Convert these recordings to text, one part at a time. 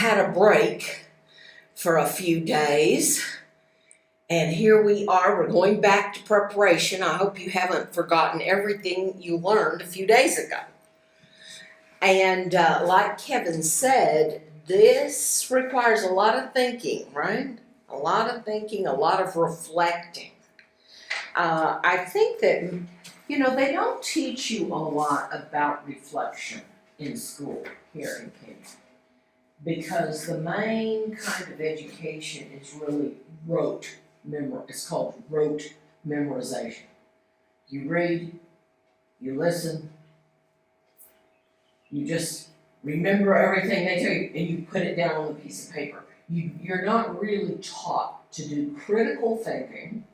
had a break for a few days, and here we are. We're going back to preparation. I hope you haven't forgotten everything you learned a few days ago. And like Kevin said, this requires a lot of thinking, right? A lot of thinking, a lot of reflecting. I think that, they don't teach you a lot about reflection in school here in Kenya, because the main kind of education is really it's called rote memorization. You read, you listen, you just remember everything they tell you, and you put it down on a piece of paper. You're not really taught to do critical thinking,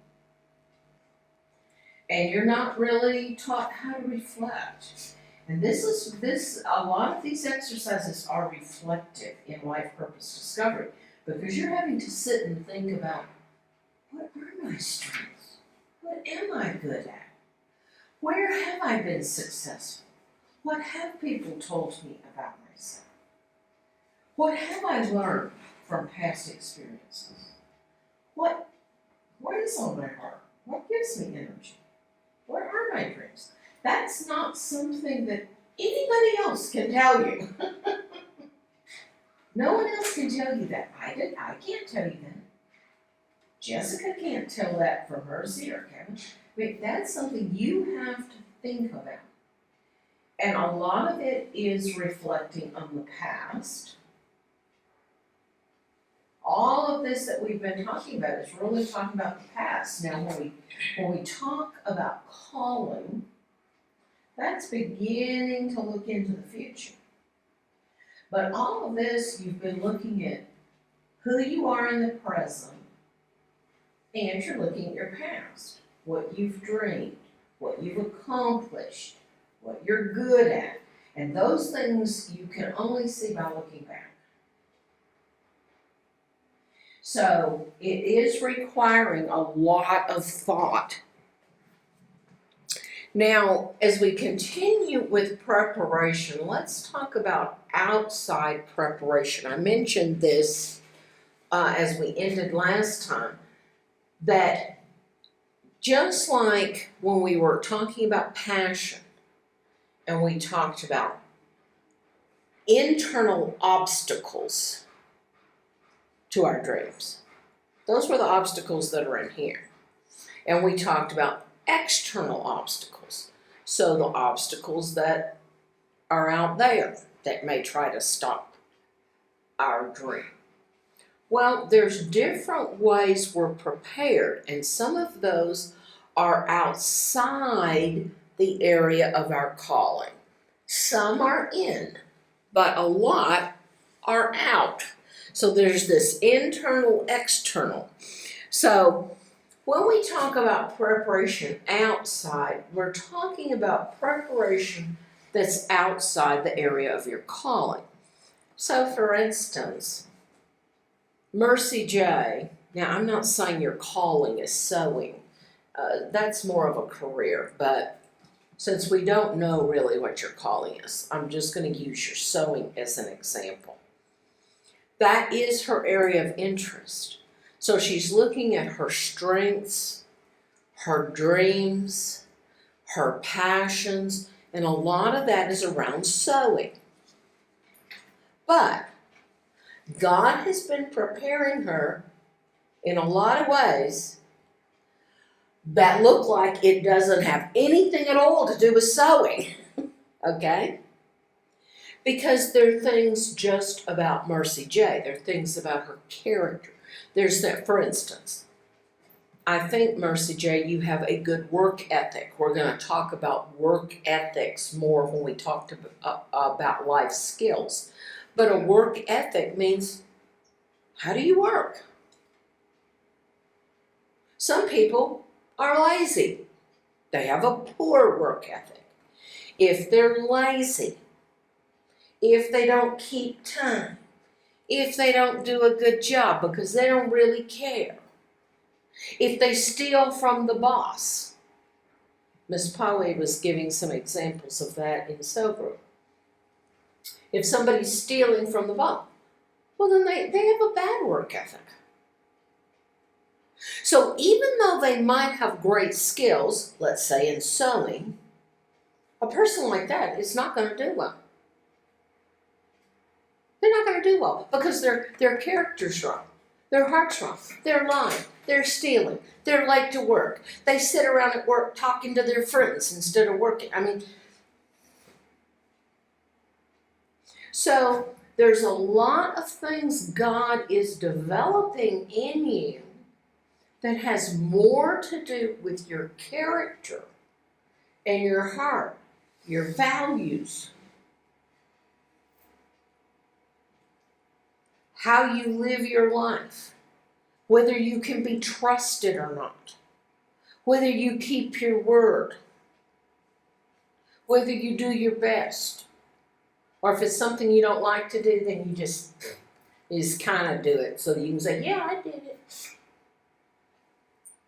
and you're not really taught how to reflect. And a lot of these exercises are reflective in life purpose discovery, because you're having to sit and think about, what are my strengths? What am I good at? Where have I been successful? What have people told me about myself? What have I learned from past experiences? What is on my heart? What gives me energy? What are my dreams? That's not something that anybody else can tell you. No one else can tell you that. I can't tell you that. Jessica can't tell that from Mercy or Kevin. That's something you have to think about. And a lot of it is reflecting on the past. All of this that we've been talking about is really talking about the past. Now, when we talk about calling, that's beginning to look into the future. But all of this, you've been looking at who you are in the present, and you're looking at your past, what you've dreamed, what you've accomplished, what you're good at. And those things you can only see by looking back. So it is requiring a lot of thought. Now, as we continue with preparation, let's talk about outside preparation. I mentioned this as we ended last time, that just like when we were talking about passion, and we talked about internal obstacles to our dreams. Those were the obstacles that are in here. And we talked about external obstacles. So the obstacles that are out there that may try to stop our dream. Well, there's different ways we're prepared, and some of those are outside the area of our calling. Some are in, but a lot are out. So there's this internal, external. So when we talk about preparation outside, we're talking about preparation that's outside the area of your calling. So for instance, Mercy J, now I'm not saying your calling is sewing. That's more of a career, but since we don't know really what your calling is, I'm just going to use your sewing as an example. That is her area of interest. So she's looking at her strengths, her dreams, her passions, and a lot of that is around sewing. But God has been preparing her in a lot of ways that look like it doesn't have anything at all to do with sewing, okay? Because there are things just about Mercy J. There are things about her character. There's that, for instance, I think, Mercy J., you have a good work ethic. We're going to talk about work ethics more when we talk about life skills. But a work ethic means, how do you work? Some people are lazy. They have a poor work ethic. If they're lazy, if they don't keep time, if they don't do a good job because they don't really care, if they steal from the boss. Miss Polly was giving some examples of that in Sober. If somebody's stealing from the boss, well then they have a bad work ethic. So even though they might have great skills, let's say in sewing, a person like that is not going to do well. They're not going to do well because their character's wrong. Their heart's wrong. They're lying. They're stealing. They're late to work. They sit around at work talking to their friends instead of working. I mean, so there's a lot of things God is developing in you that has more to do with your character and your heart, your values, how you live your life, whether you can be trusted or not, whether you keep your word, whether you do your best, or if it's something you don't like to do, then you just kind of do it so you can say, yeah, I did it.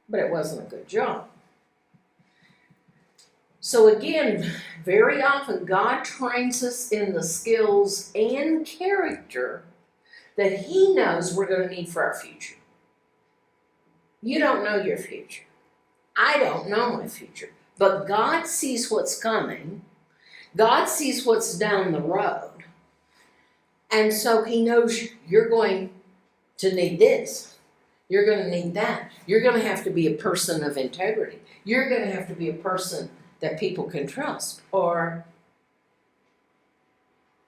But it wasn't a good job. So again, very often God trains us in the skills and character that He knows we're going to need for our future. You don't know your future. I don't know my future. But God sees what's coming. God sees what's down the road. And so He knows you're going to need this. You're going to need that. You're going to have to be a person of integrity. You're going to have to be a person that people can trust, or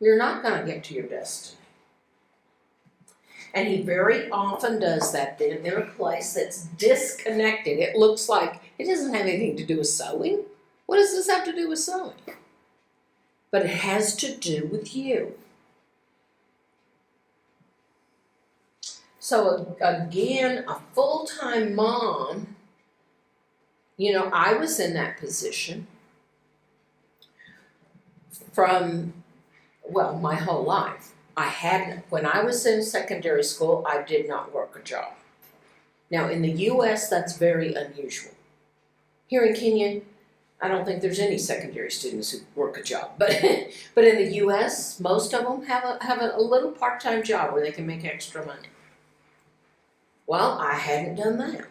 you're not going to get to your destiny. And He very often does that in a place that's disconnected. It looks like it doesn't have anything to do with sewing. What does this have to do with sewing? But it has to do with you. So again, a full-time mom, I was in that position from, my whole life. When I was in secondary school, I did not work a job. Now in the U.S., that's very unusual. Here in Kenya, I don't think there's any secondary students who work a job. But in the U.S., most of them have a little part-time job where they can make extra money. Well, I hadn't done that.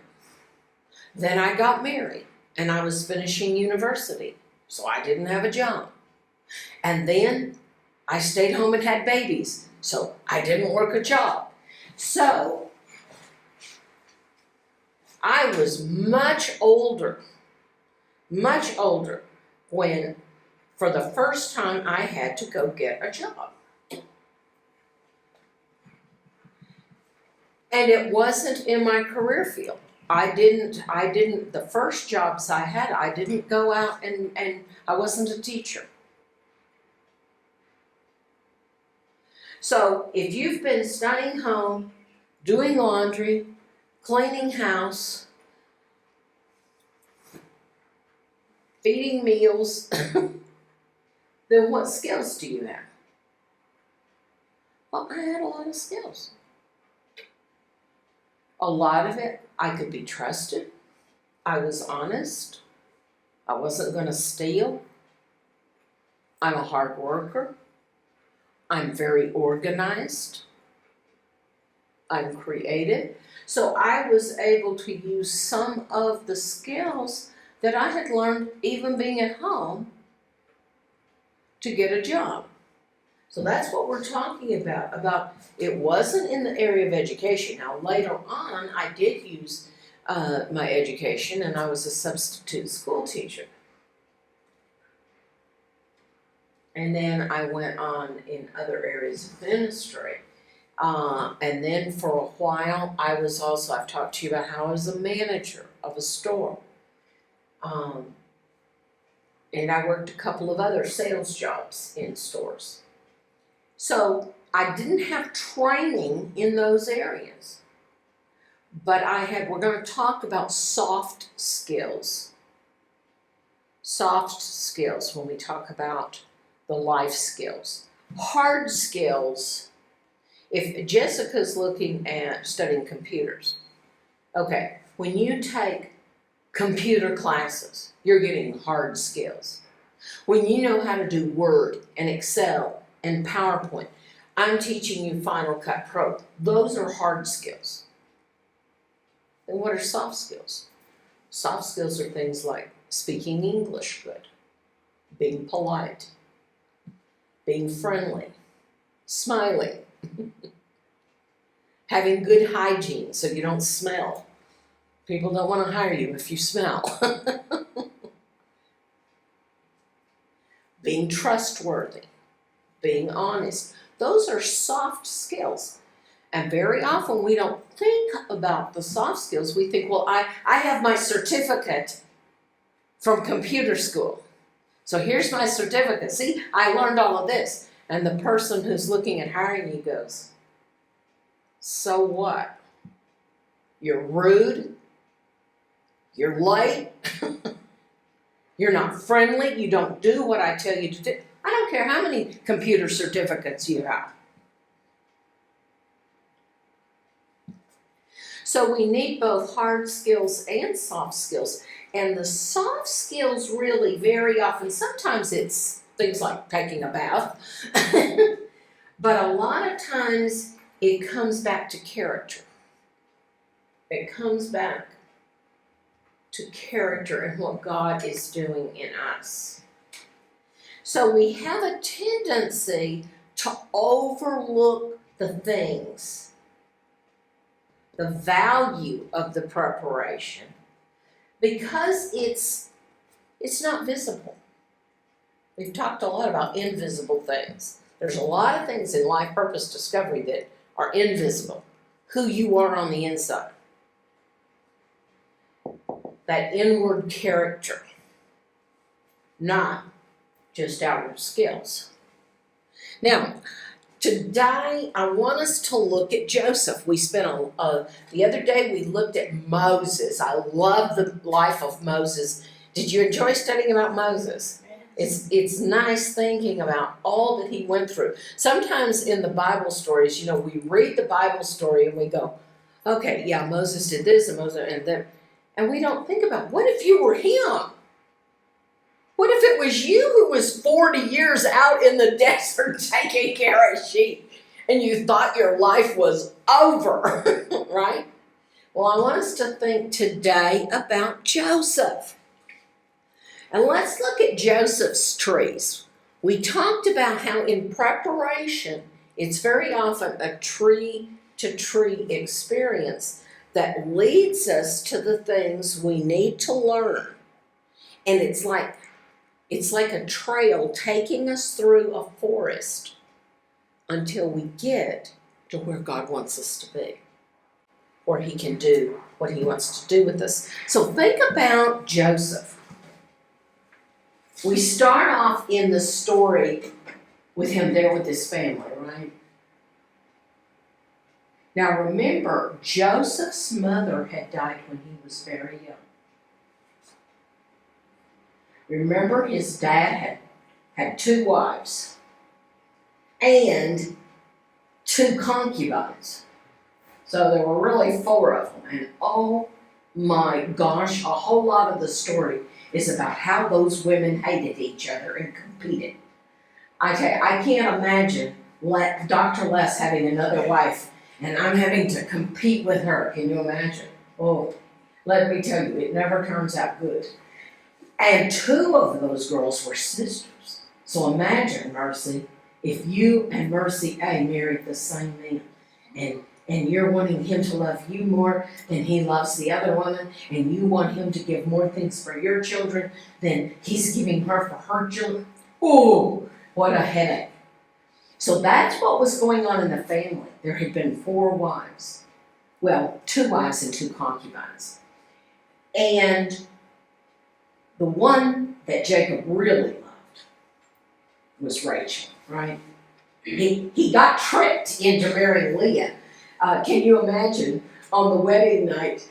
Then I got married, and I was finishing university, so I didn't have a job. And then I stayed home and had babies, so I didn't work a job. So I was much older when, for the first time, I had to go get a job. And it wasn't in my career field. The first jobs I had, I didn't go out and I wasn't a teacher. So if you've been staying home, doing laundry, cleaning house, feeding meals, then what skills do you have? Well, I had a lot of skills. A lot of it, I could be trusted. I was honest. I wasn't going to steal. I'm a hard worker. I'm very organized. I'm creative. So I was able to use some of the skills that I had learned even being at home to get a job. So that's what we're talking about it wasn't in the area of education. Now later on, I did use my education, and I was a substitute school teacher. And then I went on in other areas of ministry. And then for a while, I've talked to you about how I was a manager of a store. And I worked a couple of other sales jobs in stores. So I didn't have training in those areas. But we're going to talk about soft skills. Soft skills when we talk about the life skills. Hard skills, if Jessica's looking at studying computers, okay, when you take computer classes, you're getting hard skills. When you know how to do Word and Excel and PowerPoint, I'm teaching you Final Cut Pro. Those are hard skills. And what are soft skills? Soft skills are things like speaking English good, being polite, being friendly, smiling, having good hygiene so you don't smell. People don't want to hire you if you smell. Being trustworthy, being honest. Those are soft skills. And very often we don't think about the soft skills. We think, well, I have my certificate from computer school. So here's my certificate. See, I learned all of this. And the person who's looking at hiring you goes, so what? You're rude. You're late. You're not friendly. You don't do what I tell you to do. I don't care how many computer certificates you have. So we need both hard skills and soft skills. And the soft skills really very often, sometimes it's things like taking a bath, but a lot of times it comes back to character. It comes back to character and what God is doing in us. So we have a tendency to overlook the things, the value of the preparation, because it's not visible. We've talked a lot about invisible things. There's a lot of things in life purpose discovery that are invisible. Who you are on the inside. That inward character, not just outward skills. Now, today I want us to look at Joseph. We spent the other day we looked at Moses. I love the life of Moses. Did you enjoy studying about Moses? It's nice thinking about all that he went through. Sometimes in the Bible stories, we read the Bible story and we go, okay, yeah, Moses did this and Moses and that. And we don't think about, what if you were him? What if it was you who was 40 years out in the desert taking care of sheep and you thought your life was over, right? Well, I want us to think today about Joseph. And let's look at Joseph's trees. We talked about how in preparation, it's very often a tree-to-tree experience that leads us to the things we need to learn. And it's like a trail taking us through a forest until we get to where God wants us to be, where he can do what he wants to do with us. So think about Joseph. We start off in the story with him there with his family, right? Now remember, Joseph's mother had died when he was very young. Remember, his dad had 2 wives and 2 concubines. So there were really 4 of them. And oh my gosh, a whole lot of the story is about how those women hated each other and competed. I tell you, I can't imagine Dr. Les having another wife and I'm having to compete with her. Can you imagine? Oh, let me tell you, it never turns out good. And 2 of those girls were sisters. So imagine, Mercy, if you and Mercy A married the same man, and you're wanting him to love you more than he loves the other woman, and you want him to give more things for your children than he's giving her for her children. Oh, what a headache. So that's what was going on in the family. There had been 4 wives. Well, 2 wives and 2 concubines. And the one that Jacob really loved was Rachel, right? He got tricked into marrying Leah. Can you imagine on the wedding night,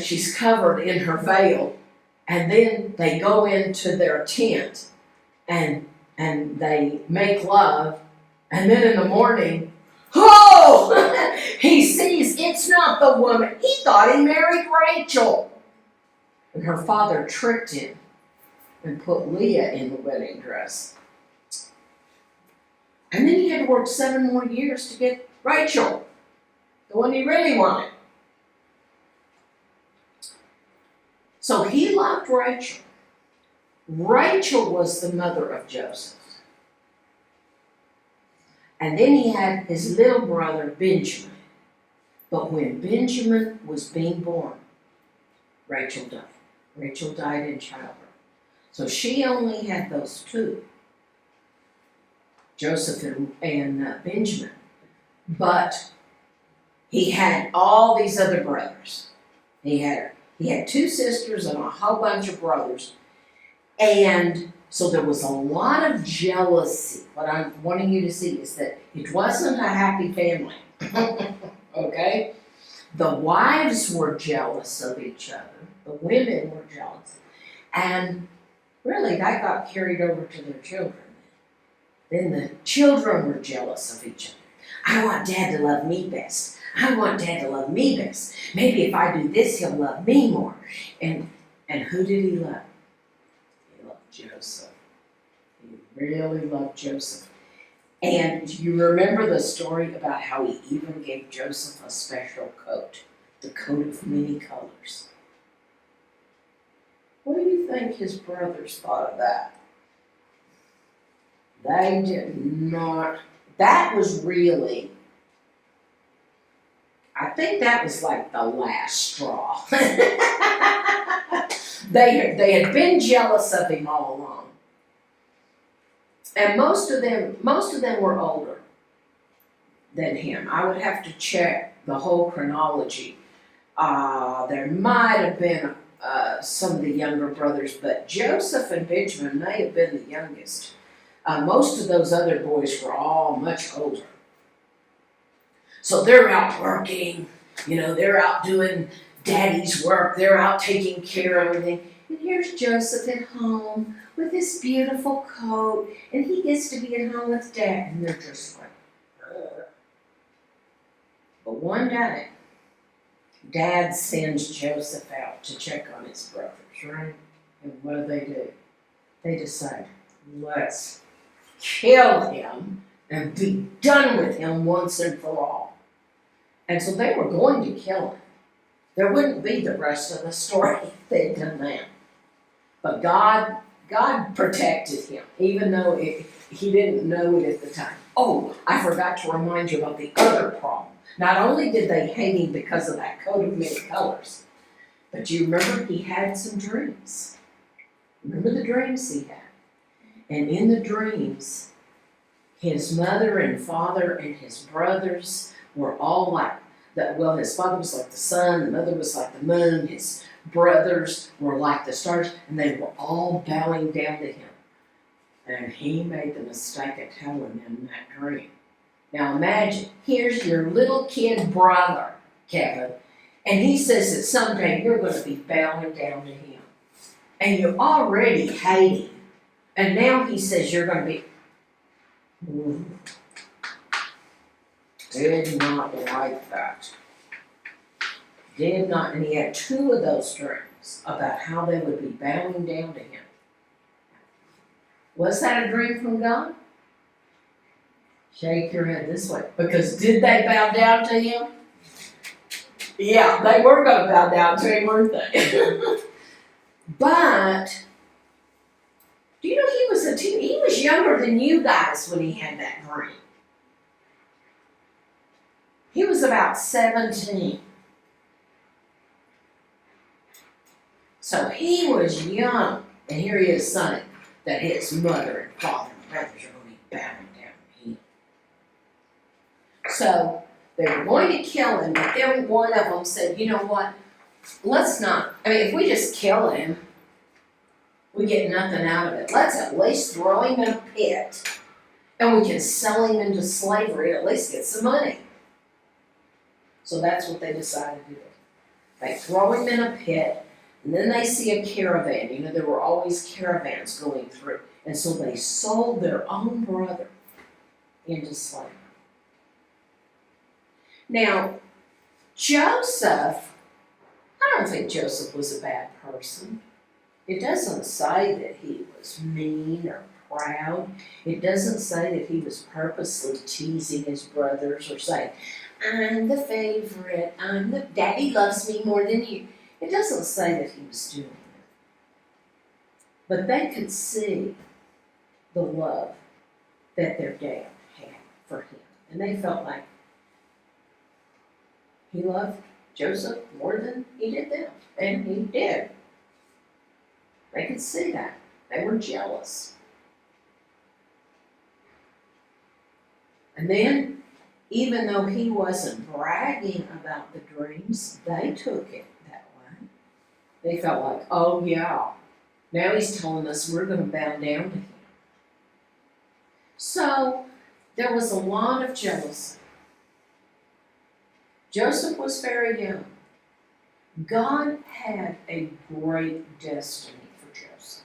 she's covered in her veil, and then they go into their tent and they make love, and then in the morning, he sees it's not the woman. He thought he married Rachel. And her father tricked him and put Leah in the wedding dress. And then he had to work 7 more years to get Rachel, the one he really wanted. So he loved Rachel. Rachel was the mother of Joseph. And then he had his little brother, Benjamin. But when Benjamin was being born, Rachel died. Rachel died in childbirth. So she only had those two, Joseph and Benjamin. But he had all these other brothers. He had 2 sisters and a whole bunch of brothers. And so there was a lot of jealousy. What I'm wanting you to see is that it wasn't a happy family. Okay? The wives were jealous of each other. The women were jealous. And really, that got carried over to their children. Then the children were jealous of each other. I want Dad to love me best. I want Dad to love me best. Maybe if I do this, he'll love me more. And who did he love? He loved Joseph. He really loved Joseph. And you remember the story about how he even gave Joseph a special coat, the coat of many colors. What do you think his brothers thought of that? They did not. That was really, I think that was like the last straw. They had been jealous of him all along. And most of them were older than him. I would have to check the whole chronology. There might have been some of the younger brothers, but Joseph and Benjamin may have been the youngest. Most of those other boys were all much older. So they're out working, they're out doing daddy's work, they're out taking care of everything. And here's Joseph at home with his beautiful coat, and he gets to be at home with Dad, and they're just like, ugh. But one day, Dad sends Joseph out to check on his brothers, right? And what do? They decide, let's kill him and be done with him once and for all. And so they were going to kill him. There wouldn't be the rest of the story if they'd done that. But God protected him, even though he didn't know it at the time. Oh, I forgot to remind you about the other problem. Not only did they hate him because of that coat of many colors, but you remember he had some dreams. Remember the dreams he had? And in the dreams, his mother and father and his brothers were all like that. Well, his father was like the sun, the mother was like the moon, his brothers were like the stars, and they were all bowing down to him. And he made the mistake of telling them that dream. Now imagine, here's your little kid brother, Kevin, and he says that someday you're going to be bowing down to him. And you already hate him. And now he says you're going to be... Did not like that. Did not, and he had 2 of those dreams about how they would be bowing down to him. Was that a dream from God? Shake your head this way. Because did they bow down to him? Yeah, they were going to bow down to him, weren't they? But, do you know he was younger than you guys when he had that dream. He was about 17. So he was young, and here he is saying that his mother and father and brothers are going to be bowing down to him. So they were going to kill him, but then one of them said, you know what, let's not, if we just kill him, we get nothing out of it. Let's at least throw him in a pit, and we can sell him into slavery and at least get some money. So that's what they decided to do. They throw him in a pit, and then they see a caravan. There were always caravans going through. And so they sold their own brother into slavery. Now, Joseph, I don't think Joseph was a bad person. It doesn't say that he was mean or proud. It doesn't say that he was purposely teasing his brothers or saying, I'm the favorite, daddy loves me more than you. It doesn't say that he was doing that. But they could see the love that their dad had for him. And they felt like he loved Joseph more than he did them. And he did. They could see that. They were jealous. And then, even though he wasn't bragging about the dreams, they took it that way. They felt like, oh yeah, now he's telling us we're going to bow down to him. So, there was a lot of jealousy. Joseph was very young. God had a great destiny for Joseph.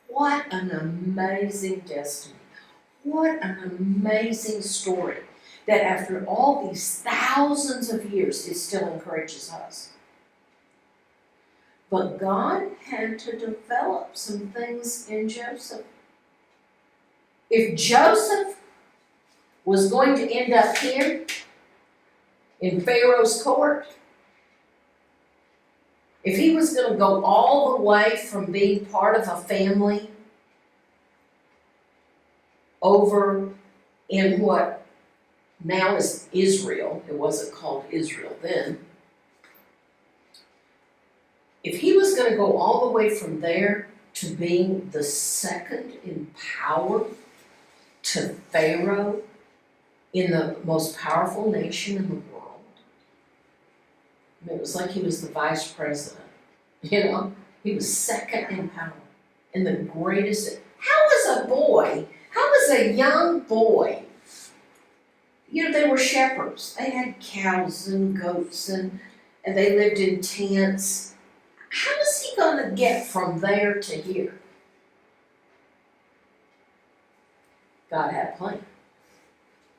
What an amazing destiny. What an amazing story that after all these thousands of years, it still encourages us. But God had to develop some things in Joseph. If Joseph was going to end up here in Pharaoh's court, if he was going to go all the way from being part of a family over in what now is Israel, it wasn't called Israel then, if he was going to go all the way from there to being the second in power to Pharaoh in the most powerful nation in the world, it was like he was the vice president, he was second in power and the greatest. How was a young boy, they were shepherds. They had cows and goats and they lived in tents. How was he going to get from there to here? God had a plan.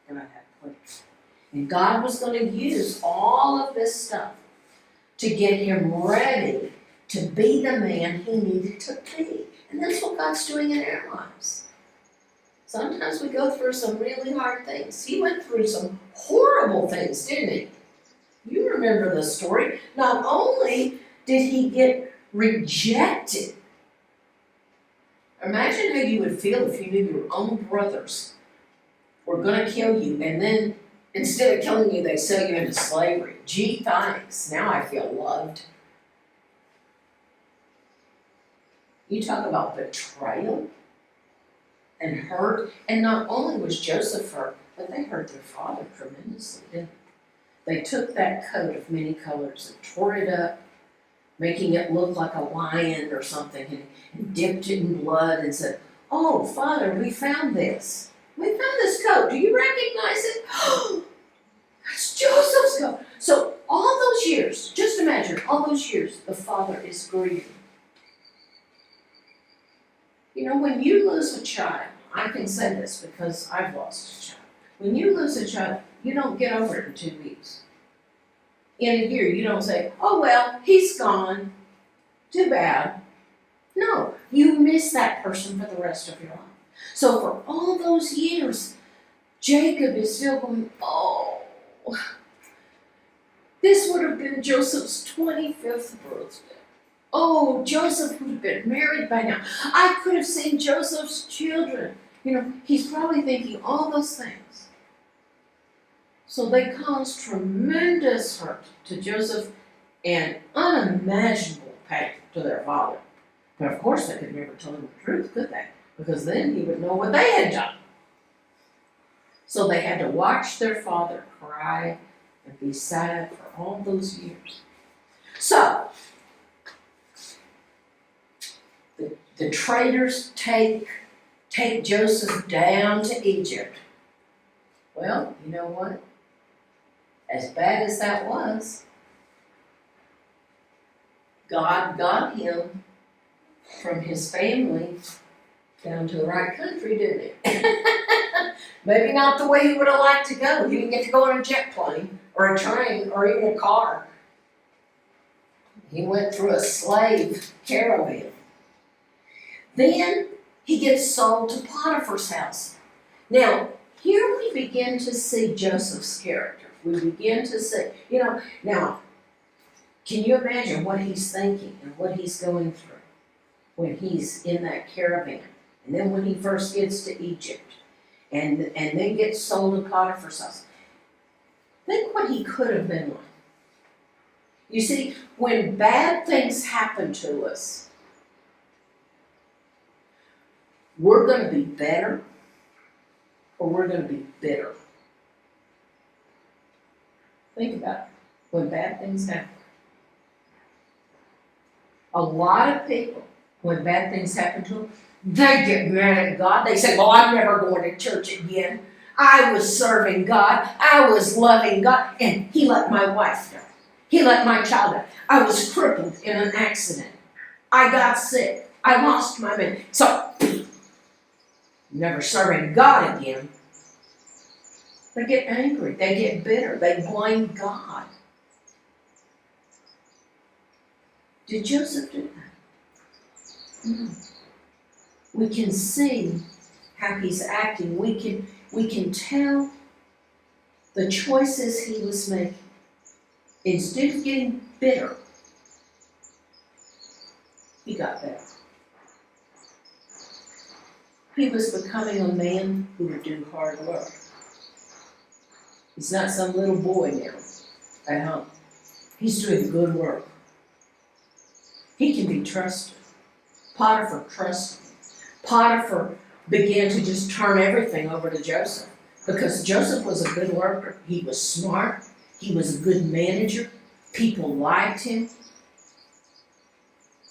God had a plan. And God was going to use all of this stuff to get him ready to be the man he needed to be. And that's what God's doing in our lives. Sometimes we go through some really hard things. He went through some horrible things, didn't he? You remember the story. Not only did he get rejected. Imagine how you would feel if you knew your own brothers were going to kill you, and then instead of killing you, they sell you into slavery. Gee, thanks. Now I feel loved. You talk about betrayal and hurt. And not only was Joseph hurt, but they hurt their father tremendously, didn't they? They took that coat of many colors and tore it up, making it look like a lion or something, and dipped it in blood and said, oh, Father, we found this. We found this coat. Do you recognize it? That's Joseph's coat. So all those years, just imagine, all those years, the father is grieving. When you lose a child, I can say this because I've lost a child. When you lose a child, you don't get over it in 2 weeks. In a year, you don't say, oh, well, he's gone. Too bad. No, you miss that person for the rest of your life. So for all those years, Jacob is still going, oh, this would have been Joseph's 25th birthday. Oh, Joseph would have been married by now. I could have seen Joseph's children. He's probably thinking all those things. So they caused tremendous hurt to Joseph and unimaginable pain to their father. But of course they could never tell him the truth, could they? Because then he would know what they had done. So they had to watch their father cry and be sad for all those years. So, the traders take Joseph down to Egypt. Well, you know what? As bad as that was, God got him from his family down to the right country, didn't he? Maybe not the way he would have liked to go. He didn't get to go on a jet plane or a train or even a car. He went through a slave caravan. Then he gets sold to Potiphar's house. Now, here we begin to see Joseph's character. We begin to see, now, can you imagine what he's thinking and what he's going through when he's in that caravan? And then when he first gets to Egypt and then gets sold to Potiphar's house. Think what he could have been like. You see, when bad things happen to us, we're going to be better or we're going to be bitter. Think about it. When bad things happen. A lot of people, when bad things happen to them, they get mad at God. They say, well, I'm never going to church again. I was serving God. I was loving God. And He let my wife die. He let my child die. I was crippled in an accident. I got sick. I lost my man. So, never serving God again. They get angry. They get bitter. They blame God. Did Joseph do that? No. We can see how he's acting. We can tell the choices he was making. Instead of getting bitter, he got better. He was becoming a man who would do hard work. He's not some little boy now at home. He's doing good work. He can be trusted. Potiphar trusted him. Potiphar began to just turn everything over to Joseph because Joseph was a good worker. He was smart. He was a good manager. People liked him.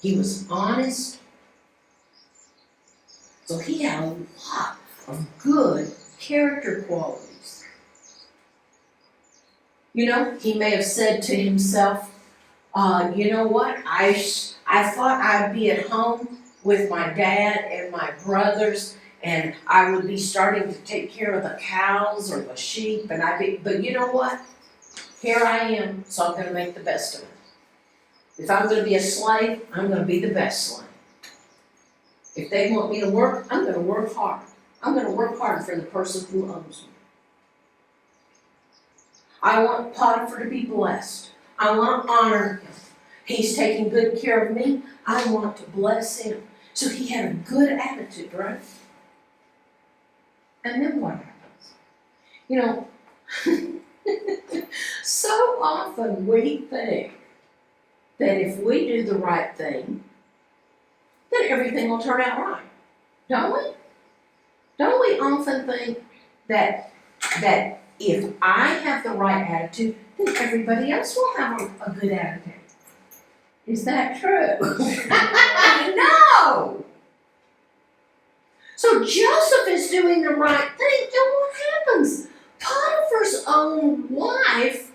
He was honest. So he had a lot of good character qualities. He may have said to himself, you know what, I thought I'd be at home with my dad and my brothers, and I would be starting to take care of the cows or the sheep, but you know what? Here I am, so I'm going to make the best of it. If I'm going to be a slave, I'm going to be the best slave. If they want me to work, I'm going to work hard. I'm going to work hard for the person who owns me. I want Potiphar to be blessed. I want to honor him. He's taking good care of me. I want to bless him. So he had a good attitude, right? And then what happens? So often we think that if we do the right thing, then everything will turn out right. Don't we? Don't we often think that if I have the right attitude, then everybody else will have a good attitude? Is that true? No! So Joseph is doing the right thing, and what happens? Potiphar's own wife,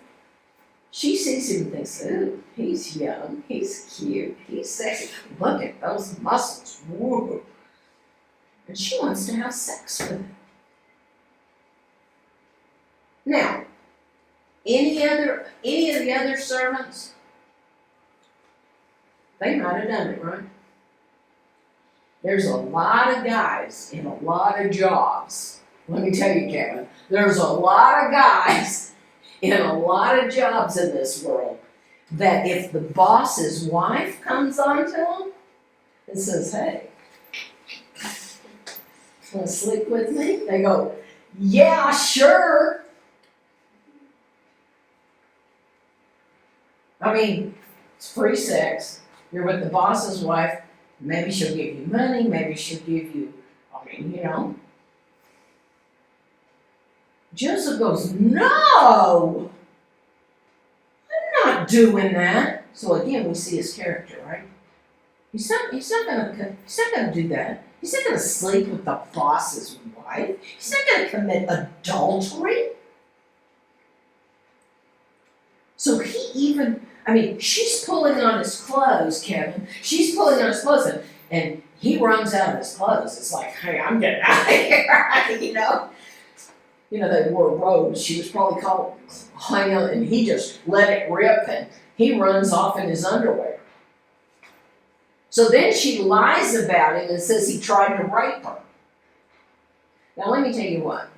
she sees him and thinks, ooh, he's young, he's cute, he's sexy. Look at those muscles. Whoa. And she wants to have sex with him. Now, any of the other servants, they might have done it, right? There's a lot of guys in a lot of jobs. Let me tell you, Kevin, there's a lot of guys in a lot of jobs in this world that if the boss's wife comes on to them and says, hey, want to sleep with me? They go, yeah, sure. I mean, it's free sex. You're with the boss's wife. Maybe she'll give you money. Maybe she'll give you, Joseph goes, no, I'm not doing that. So again, we see his character, right? He's not gonna do that. He's not gonna sleep with the boss's wife. He's not gonna commit adultery. So she's pulling on his clothes, Kevin. She's pulling on his clothes, and he runs out of his clothes. It's like, hey, I'm getting out of here, they wore robes. She was probably called and he just let it rip, and he runs off in his underwear. So then she lies about him and says he tried to rape her. Now let me tell you what.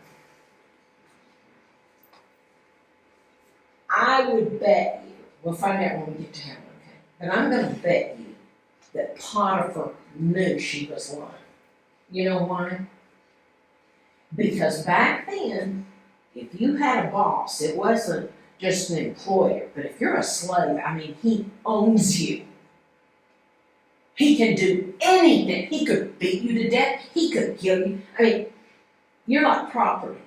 I would bet you, we'll find out when we get to heaven, okay? But I'm going to bet you that Potiphar knew she was lying. You know why? Because back then, if you had a boss, it wasn't just an employer, but if you're a slave, I mean, he owns you. He can do anything. He could beat you to death. He could kill you. I mean, you're like property.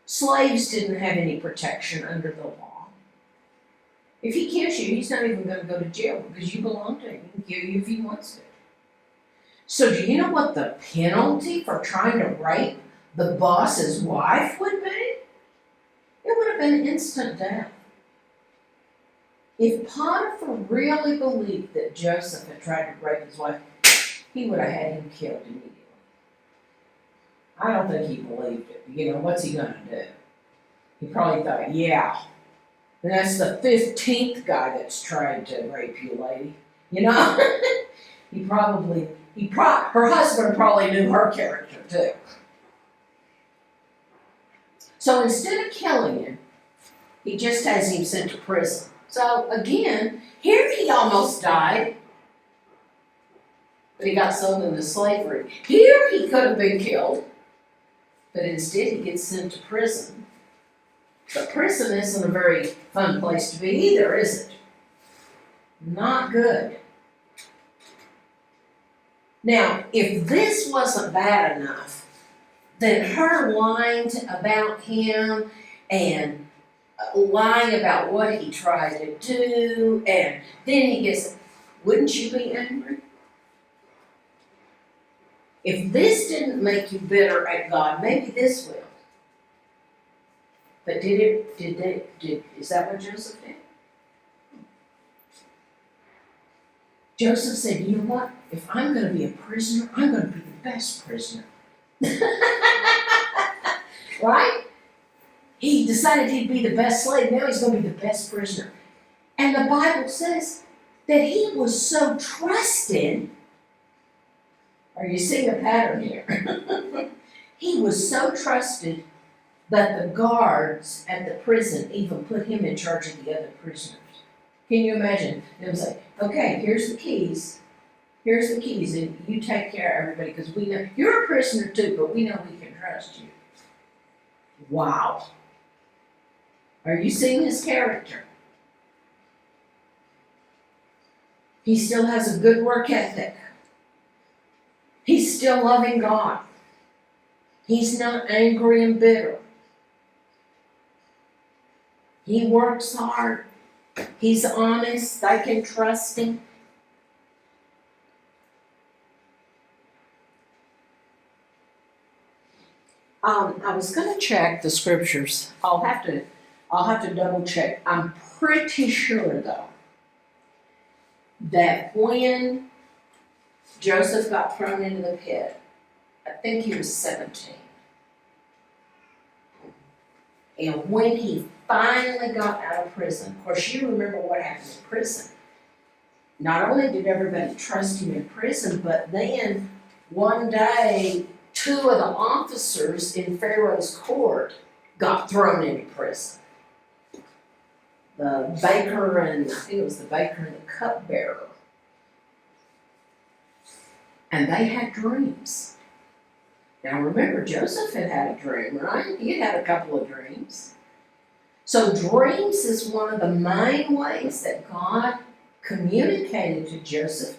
Slaves didn't have any protection under the law. If he kills you, he's not even going to go to jail because you belong to him. He can kill you if he wants to. So do you know what the penalty for trying to rape the boss's wife would be? It would have been instant death. If Potiphar really believed that Joseph had tried to rape his wife, he would have had him killed immediately. I don't think he believed it. You know, what's he going to do? He probably thought, yeah, and that's the 15th guy that's tried to rape you, lady. You know? Her husband probably knew her character too. So instead of killing him, he just has him sent to prison. So again, here he almost died, but he got sold into slavery. Here he could have been killed, but instead he gets sent to prison. But prison isn't a very fun place to be either, is it? Not good. Now, if this wasn't bad enough, then her lying about him and lying about what he tried to do, and then he gets, wouldn't you be angry? If this didn't make you bitter at God, maybe this will. But is that what Joseph did? Joseph said, you know what? If I'm going to be a prisoner, I'm going to be the best prisoner. Right? He decided he'd be the best slave. Now he's going to be the best prisoner. And the Bible says that he was so trusted. Are you seeing a pattern here? He was so trusted that the guards at the prison even put him in charge of the other prisoners. Can you imagine? It was like, okay, here's the keys. Here's the keys, and you take care of everybody because we know you're a prisoner too, but we know we can trust you. Wow. Are you seeing his character? He still has a good work ethic. He's still loving God. He's not angry and bitter. He works hard. He's honest. I can trust him. I was going to check the scriptures. I'll have to double check. I'm pretty sure though that when Joseph got thrown into the pit, I think he was 17. And when he finally got out of prison, of course you remember what happened in prison. Not only did everybody trust him in prison, but then one day 2 of the officers in Pharaoh's court got thrown into prison. The baker and, I think it was the baker and the cupbearer. And they had dreams. Now remember, Joseph had a dream, right? He had a couple of dreams. So dreams is one of the main ways that God communicated to Joseph.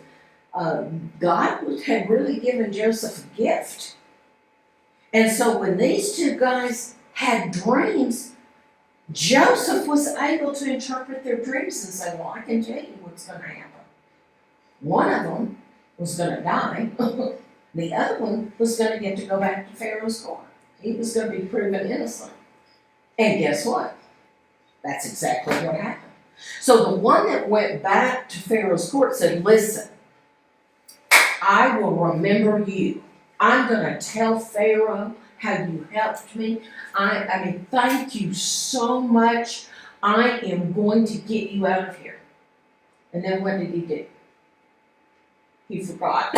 God had really given Joseph a gift. And so when these 2 guys had dreams, Joseph was able to interpret their dreams and say, well, I can tell you what's going to happen. One of them was going to die. The other one was going to get to go back to Pharaoh's court. He was going to be proven innocent. And guess what? That's exactly what happened. So the one that went back to Pharaoh's court said, listen, I will remember you. I'm going to tell Pharaoh how you helped me. I mean, thank you so much. I am going to get you out of here. And then what did he do? He forgot.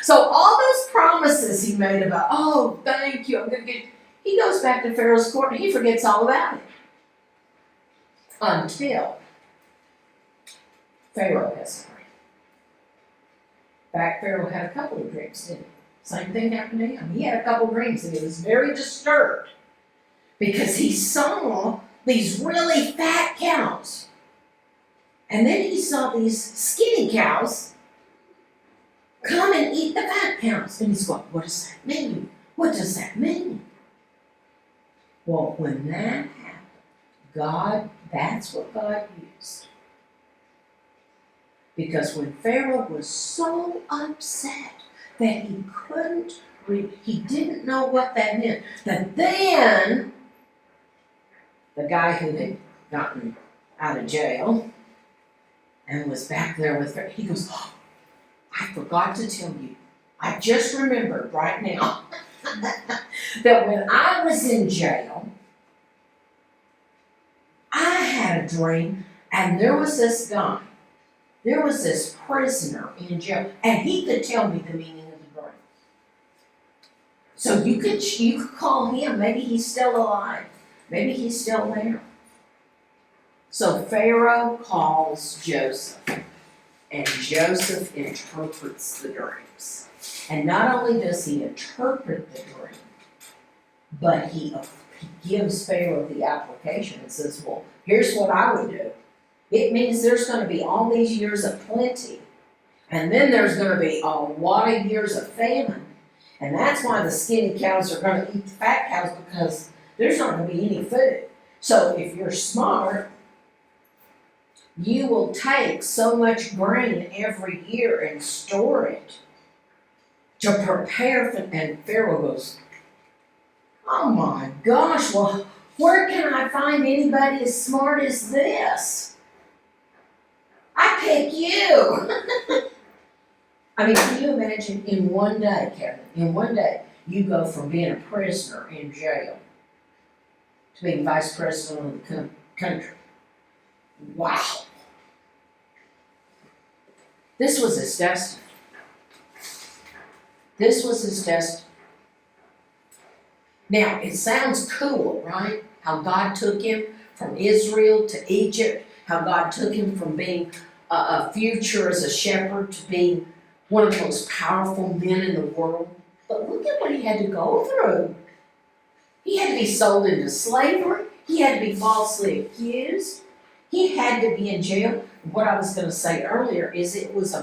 So all those promises he made about, oh, thank you, I'm going to get, he goes back to Pharaoh's court and he forgets all about it. Until Pharaoh has a dream. In fact, Pharaoh had a couple of dreams, didn't he? Same thing happened to him. He had a couple of dreams and he was very disturbed because he saw these really fat cows. And then he saw these skinny cows come and eat the fat cows. And he's going, what does that mean? What does that mean? Well, when that happened, that's what God used. Because when Pharaoh was so upset that he couldn't read, he didn't know what that meant, that then the guy who had gotten out of jail and was back there with Pharaoh, he goes, oh, I forgot to tell you. I just remembered right now that when I was in jail, I had a dream, and there was this guy, there was this prisoner in jail, and he could tell me the meaning of the dream. So you could call him. Maybe he's still alive. Maybe he's still there. So Pharaoh calls Joseph, and Joseph interprets the dreams. And not only does he interpret the dream, but he gives Pharaoh the application and says, well, here's what I would do. It means there's going to be all these years of plenty, and then there's going to be a lot of years of famine. And that's why the skinny cows are going to eat the fat cows, because there's not going to be any food. So if you're smart, you will take so much grain every year and store it to prepare for, and Pharaoh goes, oh my gosh, well, where can I find anybody as smart as this? I pick you. I mean, can you imagine in one day, Kevin, in one day, you go from being a prisoner in jail to being vice president of the country. Wow. This was his destiny. This was his destiny. Now, it sounds cool, right? How God took him from Israel to Egypt, how God took him from being a future as a shepherd to being one of the most powerful men in the world. But look at what he had to go through. He had to be sold into slavery. He had to be falsely accused. He had to be in jail. What I was going to say earlier is it was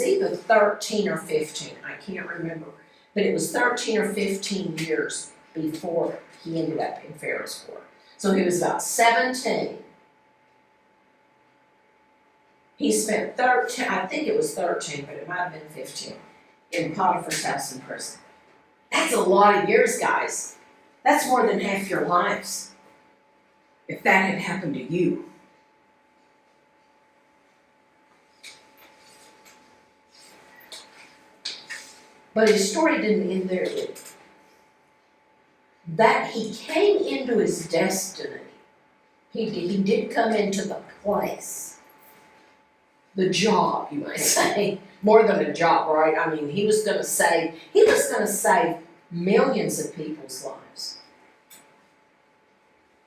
either 13 or 15. I can't remember. But it was 13 or 15 years before he ended up in Pharaoh's court. So he was about 17. He spent 13, I think it was 13, but it might have been 15, in Potiphar's house in prison. That's a lot of years, guys. That's more than half your lives, if that had happened to you. But his story didn't end there, did it? That he came into his destiny. He did come into the place. The job, you might say. More than a job, right? I mean, he was going to save millions of people's lives.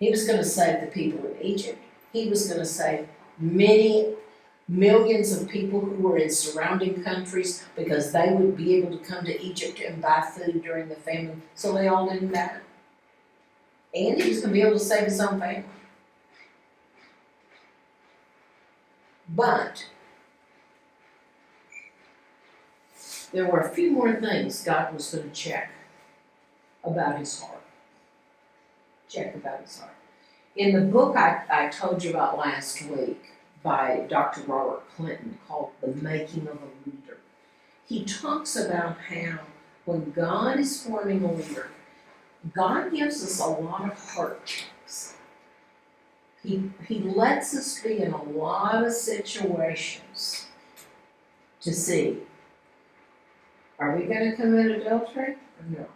He was going to save the people in Egypt. He was going to save many millions of people who were in surrounding countries, because they would be able to come to Egypt and buy food during the famine, so they all didn't die. And he was going to be able to save his own family. But there were a few more things God was going to check about his heart. In the book I told you about last week by Dr. Robert Clinton, called The Making of a Leader, he talks about how when God is forming a leader, God gives us a lot of heart checks. He lets us be in a lot of situations to see, are we going to commit adultery or no?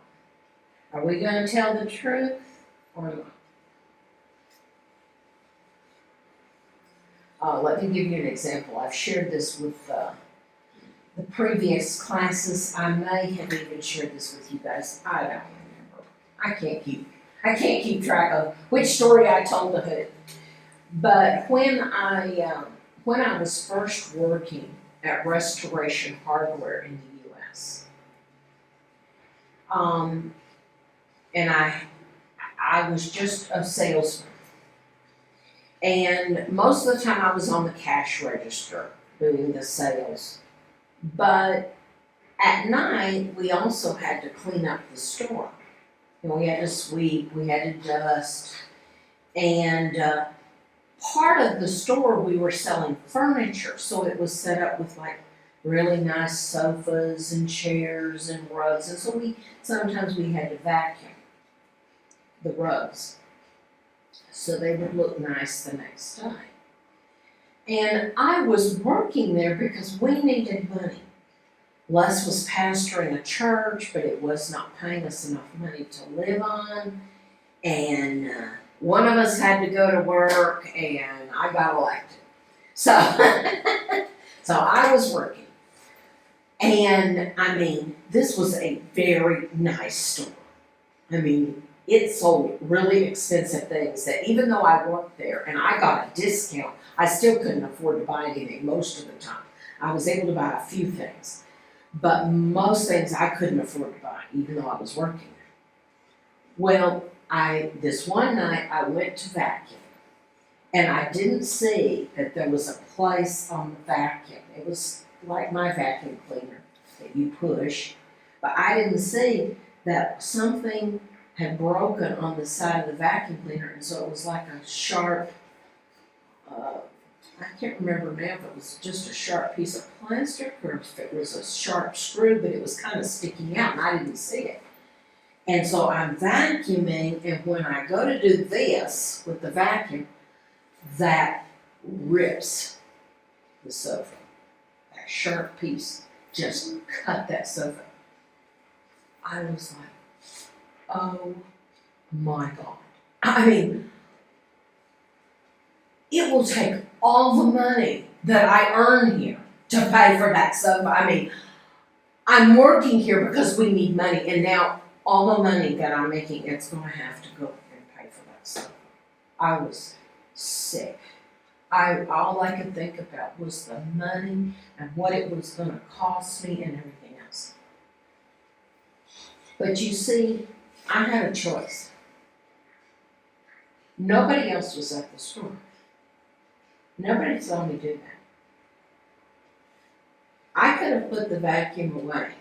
Are we going to tell the truth or not? Let me give you an example. I've shared this with the previous classes. I may have even shared this with you guys. I don't remember. I can't keep track of which story I told to who. But when I was first working at Restoration Hardware in the U.S., and I was just a salesman. And most of the time I was on the cash register doing the sales. But at night, we also had to clean up the store. And we had to sweep, we had to dust. And part of the store, we were selling furniture. So it was set up with like really nice sofas and chairs and rugs. And so sometimes we had to vacuum the rugs so they would look nice the next day. And I was working there because we needed money. Les was pastoring a church, but it was not paying us enough money to live on. And one of us had to go to work, and I got elected. So, so I was working. And I mean, this was a very nice store. I mean, it sold really expensive things that even though I worked there and I got a discount, I still couldn't afford to buy anything most of the time. I was able to buy a few things, but most things I couldn't afford to buy even though I was working there. Well, this one night I went to vacuum and I didn't see that there was a place on the vacuum. It was like my vacuum cleaner that you push, but I didn't see that something had broken on the side of the vacuum cleaner, and so it was like a sharp, I can't remember now if it was just a sharp piece of plastic or if it was a sharp screw, but it was kind of sticking out and I didn't see it. And so I'm vacuuming, and when I go to do this with the vacuum, that rips the sofa. That sharp piece just cut that sofa. I was like, oh my God. I mean, it will take all the money that I earn here to pay for that sofa. I mean, I'm working here because we need money, and now all the money that I'm making, it's going to have to go and pay for that sofa. I was sick. All I could think about was the money and what it was going to cost me and everything else. But you see, I had a choice. Nobody else was at the store. Nobody saw me do that. I could have put the vacuum away.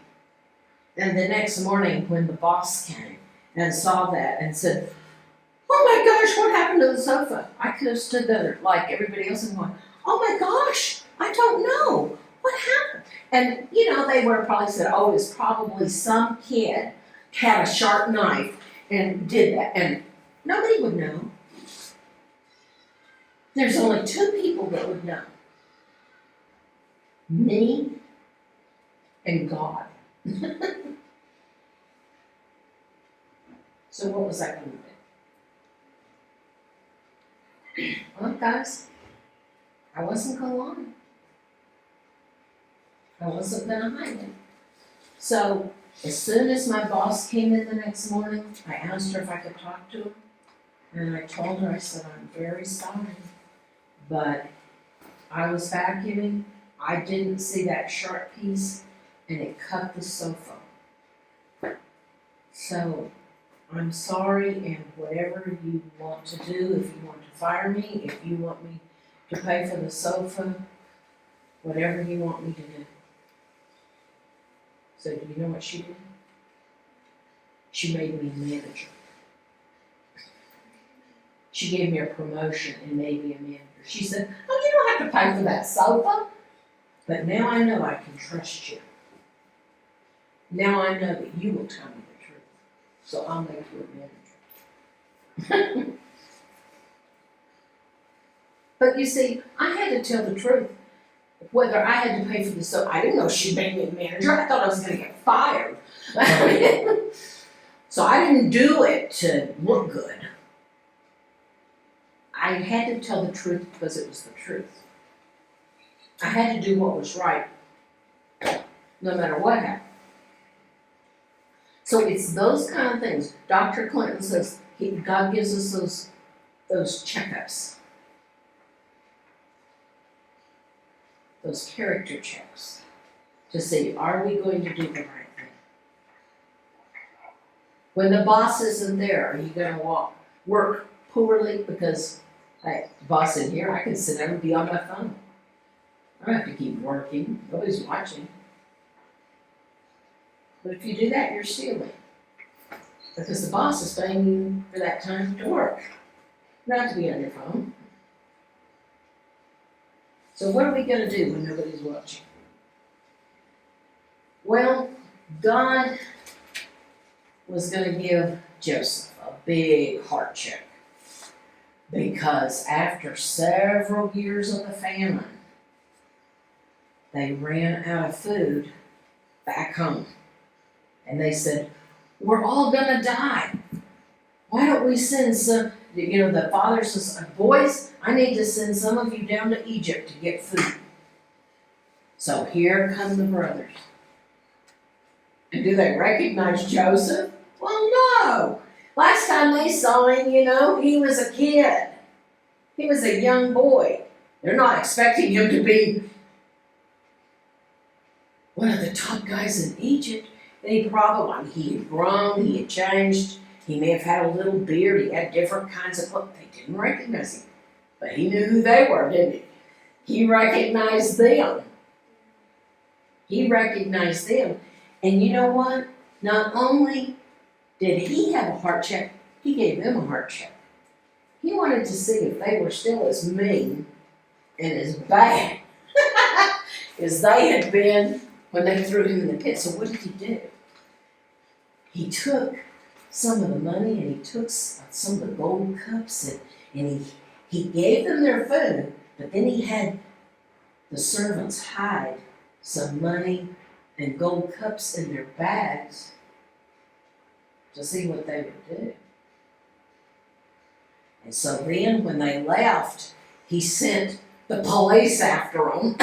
And the next morning when the boss came and saw that and said, oh my gosh, what happened to the sofa? I could have stood there like everybody else and gone, oh my gosh, I don't know. What happened? And, they would have probably said, oh, it's probably some kid had a sharp knife and did that. And nobody would know. There's only two people that would know. Me and God. So what was I going to do? Well, guys, I wasn't going to lie. I wasn't going to hide it. So as soon as my boss came in the next morning, I asked her if I could talk to her. And I told her, I said, I'm very sorry, but I was vacuuming. I didn't see that sharp piece, and it cut the sofa. So I'm sorry, and whatever you want to do, if you want to fire me, if you want me to pay for the sofa, whatever you want me to do. So do you know what she did? She made me manager. She gave me a promotion and made me a manager. She said, oh, you don't have to pay for that sofa. But now I know I can trust you. Now I know that you will tell me the truth. So I'll make you a manager. But you see, I had to tell the truth. Whether I had to pay for the sofa, I didn't know she'd made me a manager. I thought I was going to get fired. So I didn't do it to look good. I had to tell the truth because it was the truth. I had to do what was right, no matter what happened. So it's those kind of things. Dr. Clinton says God gives us those checkups, those character checks, to see, are we going to do the right thing? When the boss isn't there, are you going to work poorly because, hey, the boss isn't here, I can sit down and be on my phone. I don't have to keep working. Nobody's watching. But if you do that, you're stealing. Because the boss is paying you for that time to work, not to be on your phone. So what are we going to do when nobody's watching? Well, God was going to give Joseph a big heart check. Because after several years of the famine, they ran out of food back home. And they said, we're all gonna die. Why don't we send some, the father says, boys, I need to send some of you down to Egypt to get food. So here come the brothers. And do they recognize Joseph? Well, no. Last time they saw him, he was a kid. He was a young boy. They're not expecting him to be one of the top guys in Egypt. And he had grown, he had changed. He may have had a little beard, he had different kinds of clothes. They didn't recognize him. But he knew who they were, didn't he? He recognized them. And you know what? Not only did he have a heart check, he gave them a heart check. He wanted to see if they were still as mean and as bad as they had been when they threw him in the pit. So what did he do? He took some of the money and he took some of the gold cups and he gave them their food, but then he had the servants hide some money and gold cups in their bags to see what they would do. And so then when they left, he sent the police after them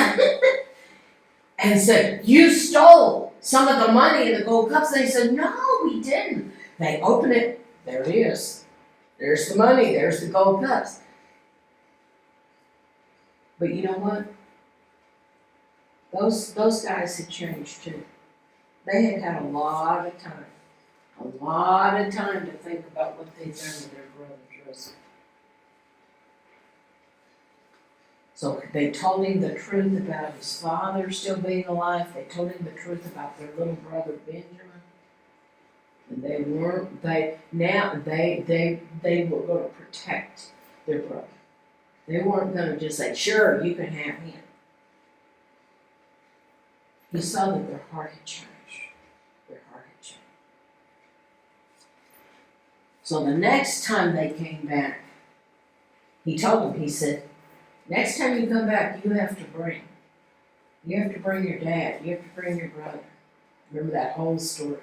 and said, you stole some of the money and the gold cups. And they said, no, we didn't. They open it, there it is. There's the money, there's the gold cups. But you know what? Those guys had changed too. They had had a lot of time to think about what they'd done to their brother Joseph. So they told him the truth about his father still being alive. They told him the truth about their little brother Benjamin. And they were going to protect their brother. They weren't going to just say, sure, you can have him. He saw that their heart had changed. So the next time they came back, he told them, he said, next time you come back, you have to bring your dad, you have to bring your brother. Remember that whole story.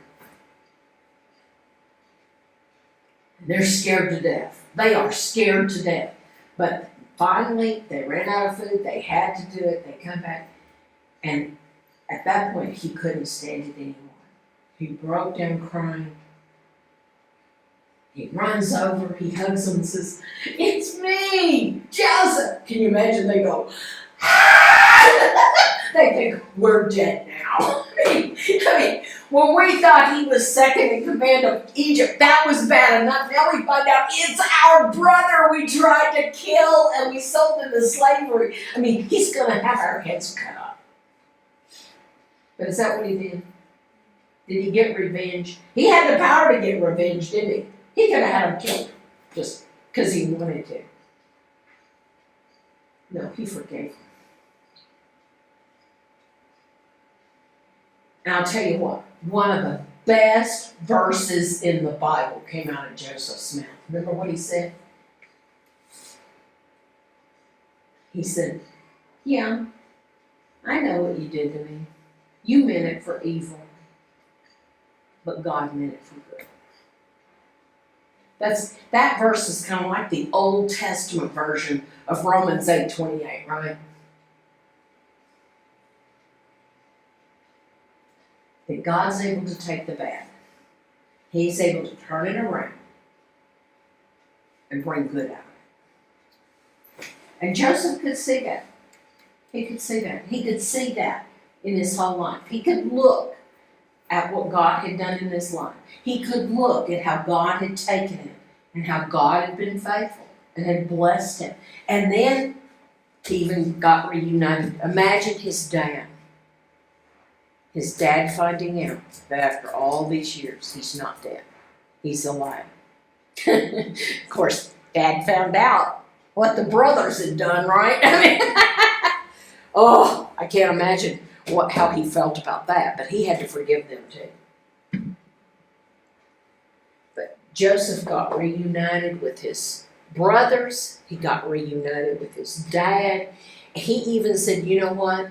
And they're scared to death. They are scared to death. But finally, they ran out of food, they had to do it, they come back, and at that point, he couldn't stand it anymore. He broke down crying. He runs over, he hugs them and says, it's me, Joseph. Can you imagine? They go, ah! They think, we're dead now. I mean, when we thought he was second in command of Egypt, that was bad enough. Now we find out it's our brother we tried to kill and we sold into slavery. I mean, he's going to have our heads cut off. But is that what he did? Did he get revenge? He had the power to get revenge, didn't he? He could have had him killed just because he wanted to. No, he forgave him. And I'll tell you what, one of the best verses in the Bible came out of Joseph's mouth. Remember what he said? He said, yeah, I know what you did to me. You meant it for evil, but God meant it for good. That verse is kind of like the Old Testament version of Romans 8:28, right? that God's able to take the bad. He's able to turn it around and bring good out of it. And Joseph could see that. He could see that. He could see that in his whole life. He could look at what God had done in his life. He could look at how God had taken him and how God had been faithful and had blessed him. And then he even got reunited. Imagine his dad. His dad finding out that after all these years, he's not dead. He's alive. Of course, Dad found out what the brothers had done, right? I mean, oh, I can't imagine how he felt about that, but he had to forgive them too. But Joseph got reunited with his brothers. He got reunited with his dad. He even said, you know what?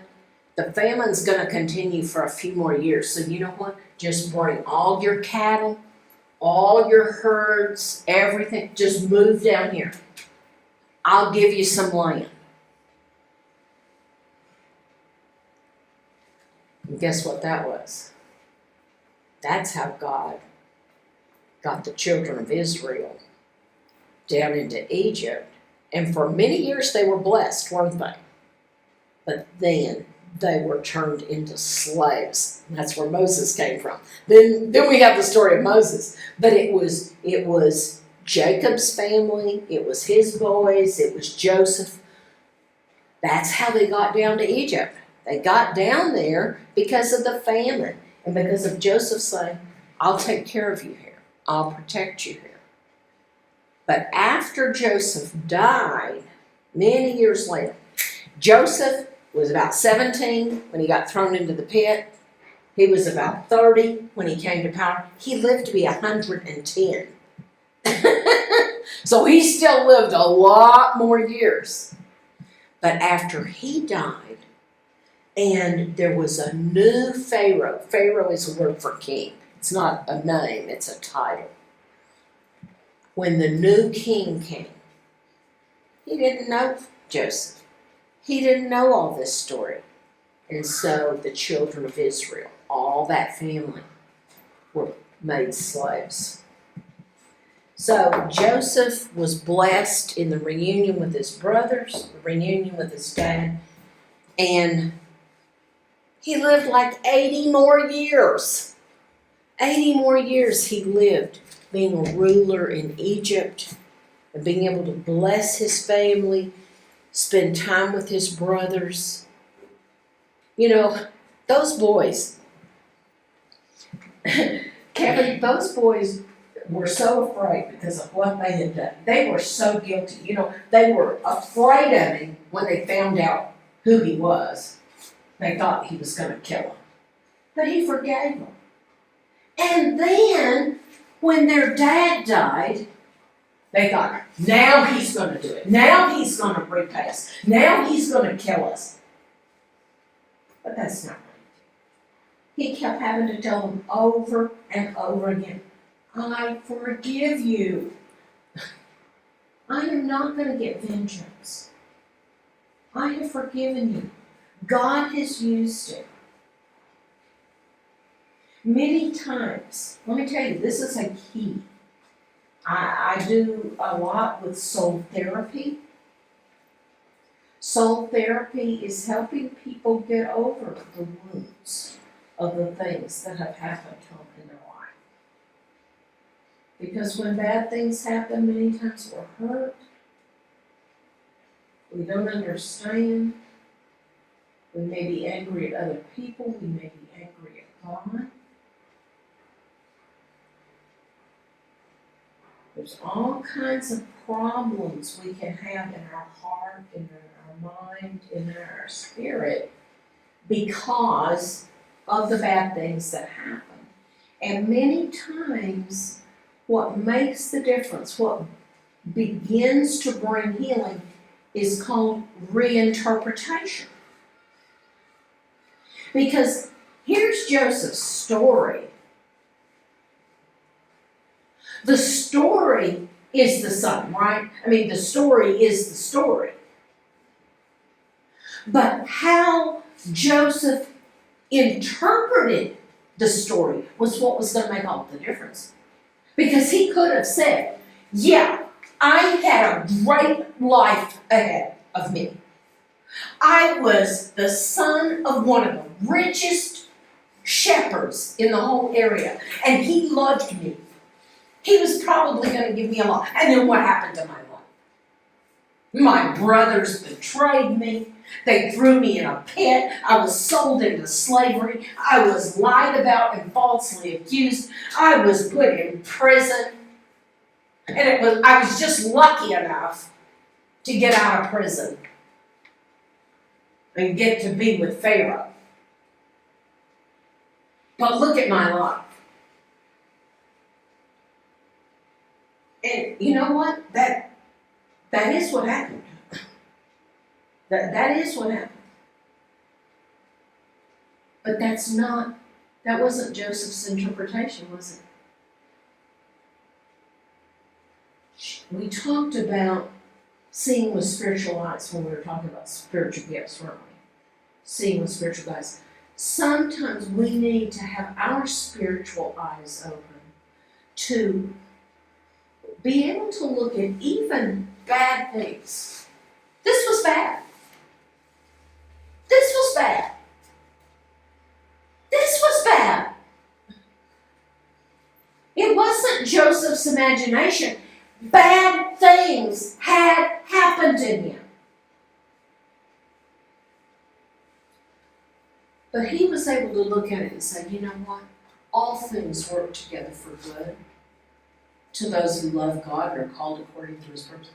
The famine's going to continue for a few more years. So you know what? Just bring all your cattle, all your herds, everything. Just move down here. I'll give you some land. And guess what that was? That's how God got the children of Israel down into Egypt. And for many years they were blessed, weren't they? But then they were turned into slaves. And that's where Moses came from. Then we have the story of Moses. But it was Jacob's family, it was his boys, it was Joseph. That's how they got down to Egypt. They got down there because of the famine and because of Joseph saying, I'll take care of you here. I'll protect you here. But after Joseph died, many years later, Joseph was about 17 when he got thrown into the pit. He was about 30 when he came to power. He lived to be 110. So he still lived a lot more years. But after he died, and there was a new Pharaoh. Pharaoh is a word for king. It's not a name, it's a title. When the new king came, he didn't know Joseph. He didn't know all this story. And so the children of Israel, all that family, were made slaves. So Joseph was blessed in the reunion with his brothers, the reunion with his dad, and he lived like 80 more years. 80 more years he lived being a ruler in Egypt and being able to bless his family, spend time with his brothers. You know, those boys, Kevin, those boys were so afraid because of what they had done. They were so guilty. You know, they were afraid of him when they found out who he was. They thought he was going to kill them. But he forgave them. And then, when their dad died, they thought, now he's going to do it. Now he's going to repay us. Now he's going to kill us. But that's not right. He kept having to tell them over and over again, I forgive you. I am not going to get vengeance. I have forgiven you. God has used it. Many times, let me tell you, this is a key. I do a lot with soul therapy. Soul therapy is helping people get over the wounds of the things that have happened to them in their life. Because when bad things happen, many times we're hurt. We don't understand. We may be angry at other people. We may be angry at God. There's all kinds of problems we can have in our heart, in our mind, in our spirit because of the bad things that happen. And many times, what makes the difference, what begins to bring healing, is called reinterpretation. Because here's Joseph's story. The story is the son, right? I mean, the story is the story. But how Joseph interpreted the story was what was going to make all the difference. Because he could have said, yeah, I had a great life ahead of me. I was the son of one of the richest shepherds in the whole area, and he loved me. He was probably going to give me a lot. And then what happened to my life? My brothers betrayed me. They threw me in a pit. I was sold into slavery. I was lied about and falsely accused. I was put in prison. And I was just lucky enough to get out of prison and get to be with Pharaoh. But look at my life. And you know what? That is what happened. That is what happened. But that wasn't Joseph's interpretation, was it? We talked about seeing with spiritual eyes when we were talking about spiritual gifts, weren't we? Seeing with spiritual eyes. Sometimes we need to have our spiritual eyes open to be able to look at even bad things. This was bad. This was bad. This was bad. It wasn't Joseph's imagination. Bad things had happened to him. But he was able to look at it and say, you know what? All things work together for good to those who love God and are called according to his purpose.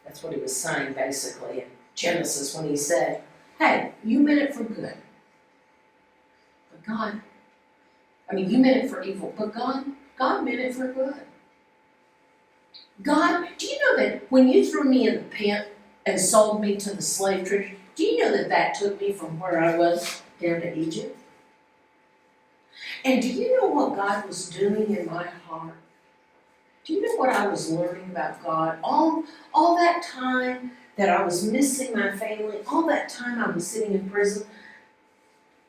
That's what he was saying basically in Genesis when he said, hey, you meant it for good. But you meant it for evil, but God meant it for good. God, do you know that when you threw me in the pit and sold me to the slave trade, do you know that took me from where I was down to Egypt? And do you know what God was doing in my heart? Do you know what I was learning about God? All that time that I was missing my family, all that time I was sitting in prison,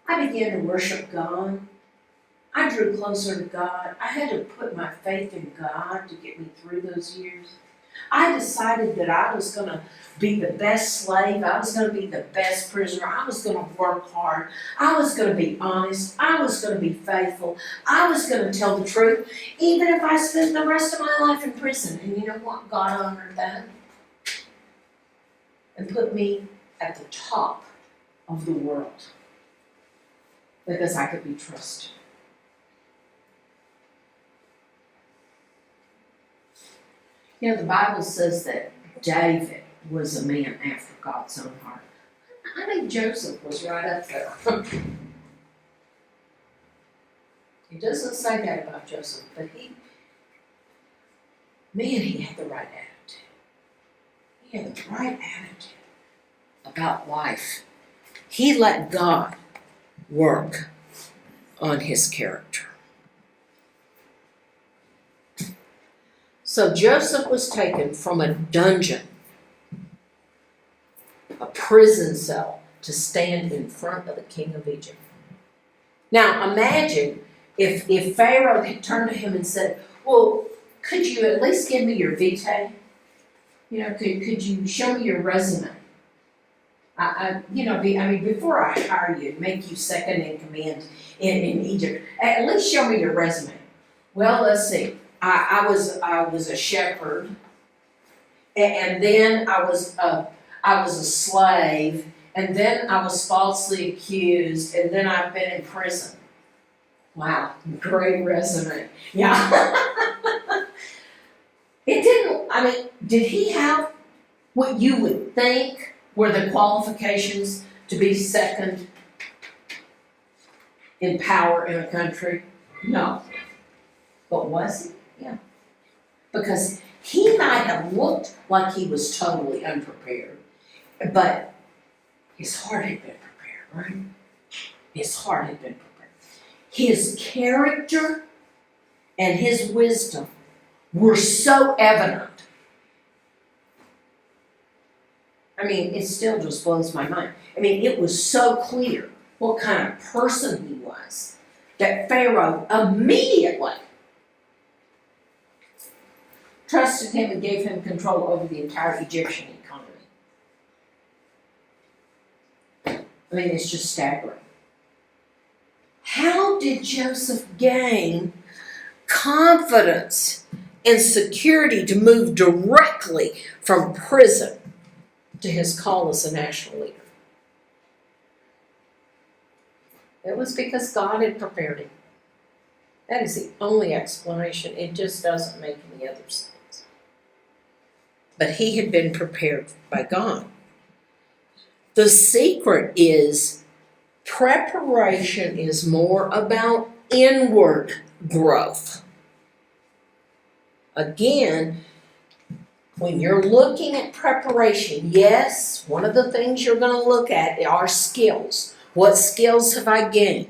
I began to worship God. I drew closer to God. I had to put my faith in God to get me through those years. I decided that I was going to be the best slave. I was going to be the best prisoner. I was going to work hard. I was going to be honest. I was going to be faithful. I was going to tell the truth, even if I spent the rest of my life in prison. And you know what? God honored that and put me at the top of the world because I could be trusted. You know, the Bible says that David was a man after God's own heart. I think Joseph was right up there. It doesn't say that about Joseph, but he had the right attitude. He had the right attitude about life. He let God work on his character. So Joseph was taken from a dungeon, a prison cell, to stand in front of the king of Egypt. Now imagine if Pharaoh had turned to him and said, well, could you at least give me your vitae? You know, could you show me your resume? Before I hire you and make you second in command in Egypt, at least show me your resume. Well, let's see. I was a shepherd, and then I was a slave, and then I was falsely accused, and then I've been in prison. Wow, great resume. Yeah. Did he have what you would think were the qualifications to be second in power in a country? No. But was he? Yeah. Because he might have looked like he was totally unprepared, but his heart had been prepared, right? His heart had been prepared. His character and his wisdom were so evident. It still just blows my mind. It was so clear what kind of person he was that Pharaoh immediately trusted him and gave him control over the entire Egyptian economy. I mean, it's just staggering. How did Joseph gain confidence and security to move directly from prison to his call as a national leader? It was because God had prepared him. That is the only explanation. It just doesn't make any other sense. But he had been prepared by God. The secret is preparation is more about inward growth. Again, when you're looking at preparation, yes, one of the things you're going to look at are skills. What skills have I gained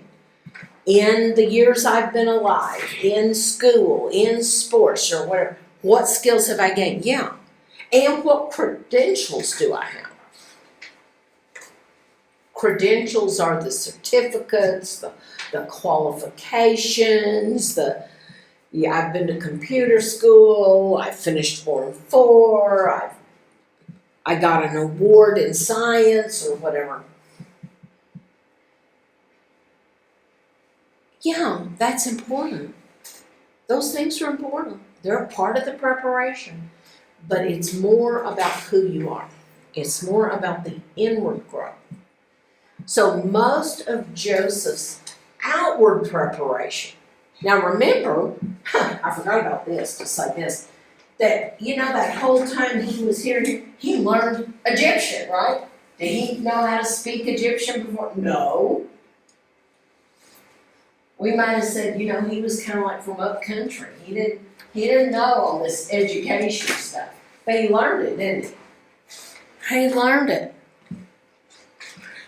in the years I've been alive, in school, in sports, or whatever? What skills have I gained? Yeah. And what credentials do I have? Credentials are the certificates, the qualifications, I've been to computer school, I finished Form 4, I got an award in science or whatever. Yeah, that's important. Those things are important. They're a part of the preparation. But it's more about who you are. It's more about the inward growth. So most of Joseph's outward preparation. Now remember, I forgot about this, to say this, that, that whole time he was here, he learned Egyptian, right? Did he know how to speak Egyptian before? No. We might have said, he was kind of like from up country. He didn't know all this education stuff. But he learned it, didn't he? He learned it.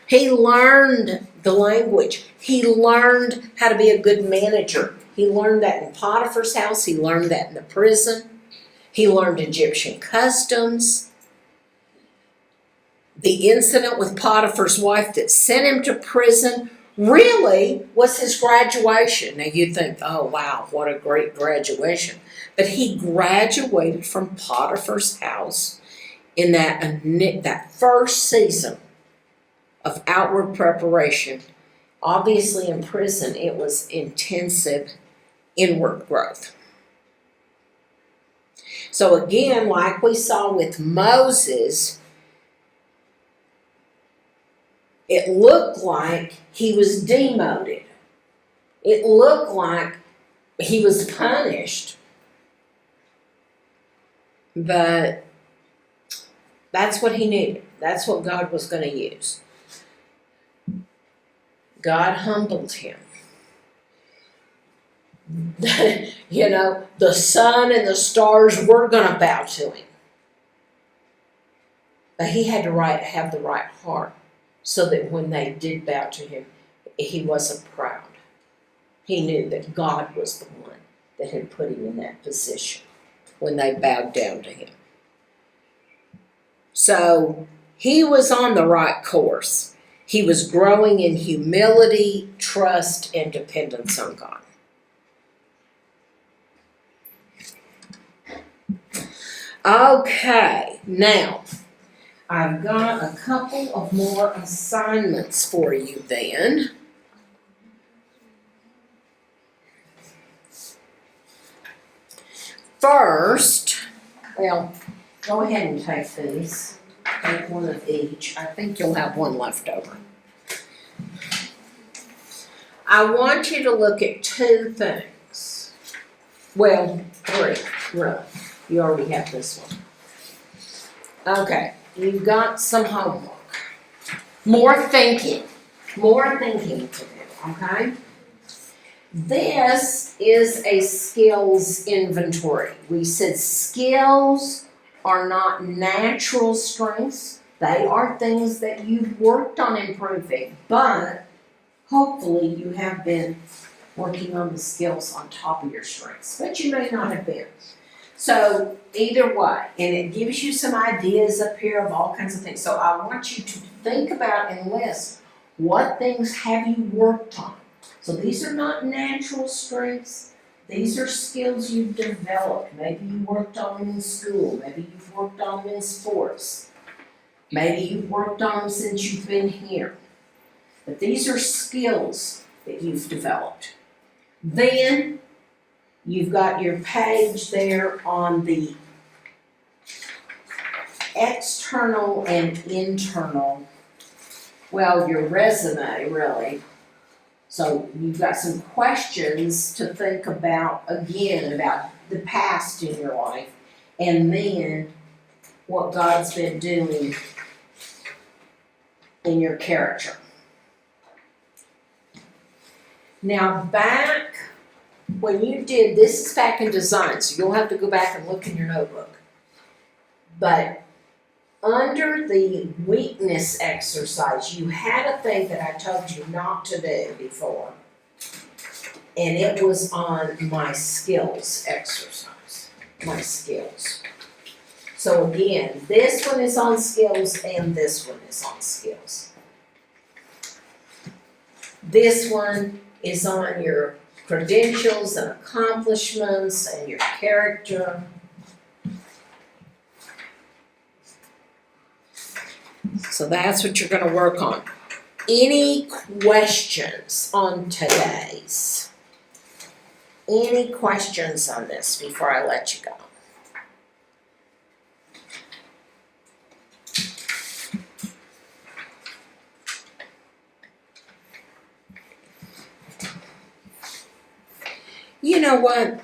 He learned the language. He learned how to be a good manager. He learned that in Potiphar's house. He learned that in the prison. He learned Egyptian customs. The incident with Potiphar's wife that sent him to prison really was his graduation. Now you think, oh wow, what a great graduation. But he graduated from Potiphar's house in that first season of outward preparation. Obviously in prison it was intensive inward growth. So again, like we saw with Moses, it looked like he was demoted. It looked like he was punished. But that's what he needed. That's what God was going to use. God humbled him. The sun and the stars were going to bow to him. But he had to have the right heart so that when they did bow to him, he wasn't proud. He knew that God was the one that had put him in that position when they bowed down to him. So he was on the right course. He was growing in humility, trust, and dependence on God. Okay, now I've got a couple of more assignments for you then. First, well, go ahead and take these. Take one of each. I think you'll have one left over. I want you to look at two things. Well, three, really. You already have this one. Okay, you've got some homework. More thinking to do, okay? This is a skills inventory. We said skills are not natural strengths. They are things that you've worked on improving, but hopefully you have been working on the skills on top of your strengths, but you may not have been. So either way, and it gives you some ideas up here of all kinds of things. So I want you to think about and list what things have you worked on. So these are not natural strengths. These are skills you've developed. Maybe you worked on them in school. Maybe you've worked on them in sports. Maybe you've worked on them since you've been here. But these are skills that you've developed. Then you've got your page there on the external and internal, well, your resume, really. So you've got some questions to think about, again, about the past in your life, and then what God's been doing in your character. Now back when you did, this is back in design, so you'll have to go back and look in your notebook. But under the weakness exercise, you had a thing that I told you not to do before. And it was on my skills exercise. My skills. So again, this one is on skills and this one is on skills. This one is on your credentials and accomplishments and your character. So that's what you're going to work on. Any questions on today's? Any questions on this before I let you go? You know what?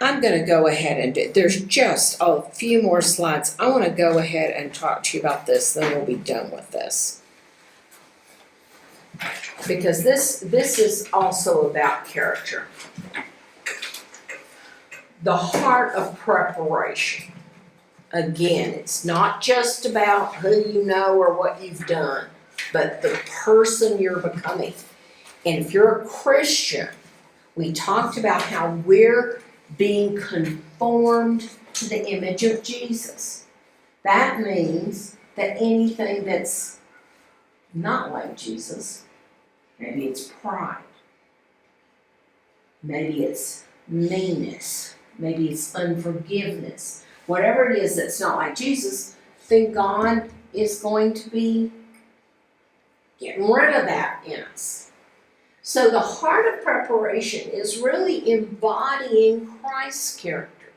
I'm going to go ahead and do, there's just a few more slides. I want to go ahead and talk to you about this, then we'll be done with this. Because this is also about character. The heart of preparation. Again, it's not just about who you know or what you've done, but the person you're becoming. And if you're a Christian, we talked about how we're being conformed to the image of Jesus. That means that anything that's not like Jesus, maybe it's pride, maybe it's meanness, maybe it's unforgiveness, whatever it is that's not like Jesus, then God is going to be getting rid of that in us. So the heart of preparation is really embodying Christ's character,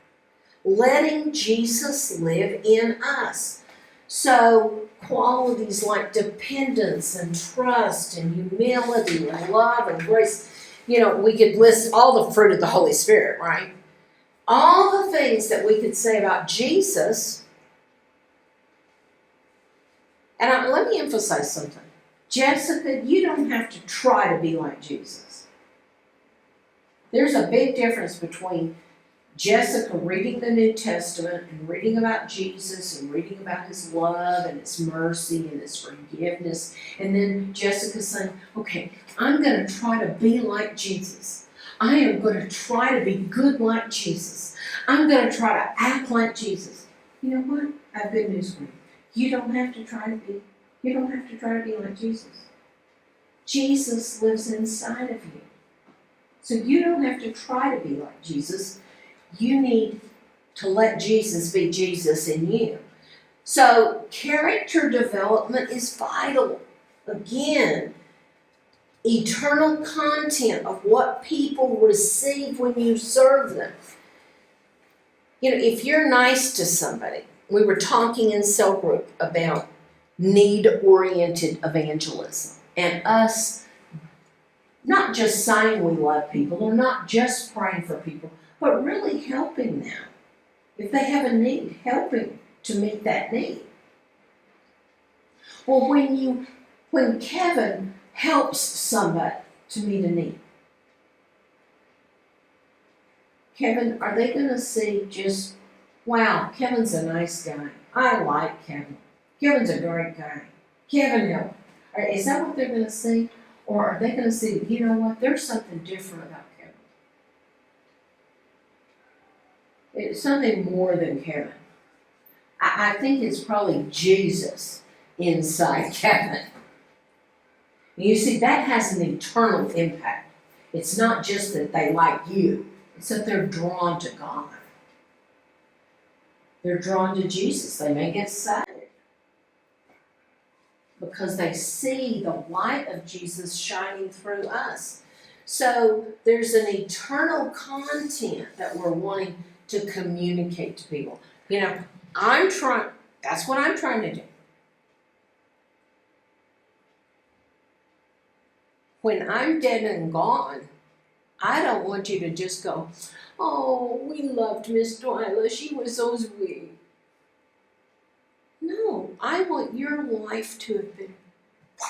letting Jesus live in us. So qualities like dependence and trust and humility and love and grace, you know, we could list all the fruit of the Holy Spirit, right? All the things that we could say about Jesus. And let me emphasize something. Jessica, you don't have to try to be like Jesus. There's a big difference between Jessica reading the New Testament and reading about Jesus and reading about his love and his mercy and his forgiveness, and then Jessica saying, okay, I'm going to try to be like Jesus. I am going to try to be good like Jesus. I'm going to try to act like Jesus. You know what? I have good news for you. You don't have to try to be like Jesus. Jesus lives inside of you. So you don't have to try to be like Jesus. You need to let Jesus be Jesus in you. So character development is vital. Again, eternal content of what people receive when you serve them. You know, if you're nice to somebody, we were talking in cell group about need-oriented evangelism and us not just saying we love people or not just praying for people, but really helping them. If they have a need, helping to meet that need. Well, when Kevin helps somebody to meet a need, Kevin, are they going to see just, wow, Kevin's a nice guy. I like Kevin. Kevin's a great guy. Kevin helped. Is that what they're going to see? Or are they going to see, you know what, there's something different about Kevin. It's something more than Kevin. I think it's probably Jesus inside Kevin. You see, that has an eternal impact. It's not just that they like you, it's that they're drawn to God. They're drawn to Jesus. They may get saved because they see the light of Jesus shining through us. So there's an eternal content that we're wanting to communicate to people. That's what I'm trying to do. When I'm dead and gone, I don't want you to just go, oh, we loved Miss Twyla, she was so sweet. No, I want your life to have been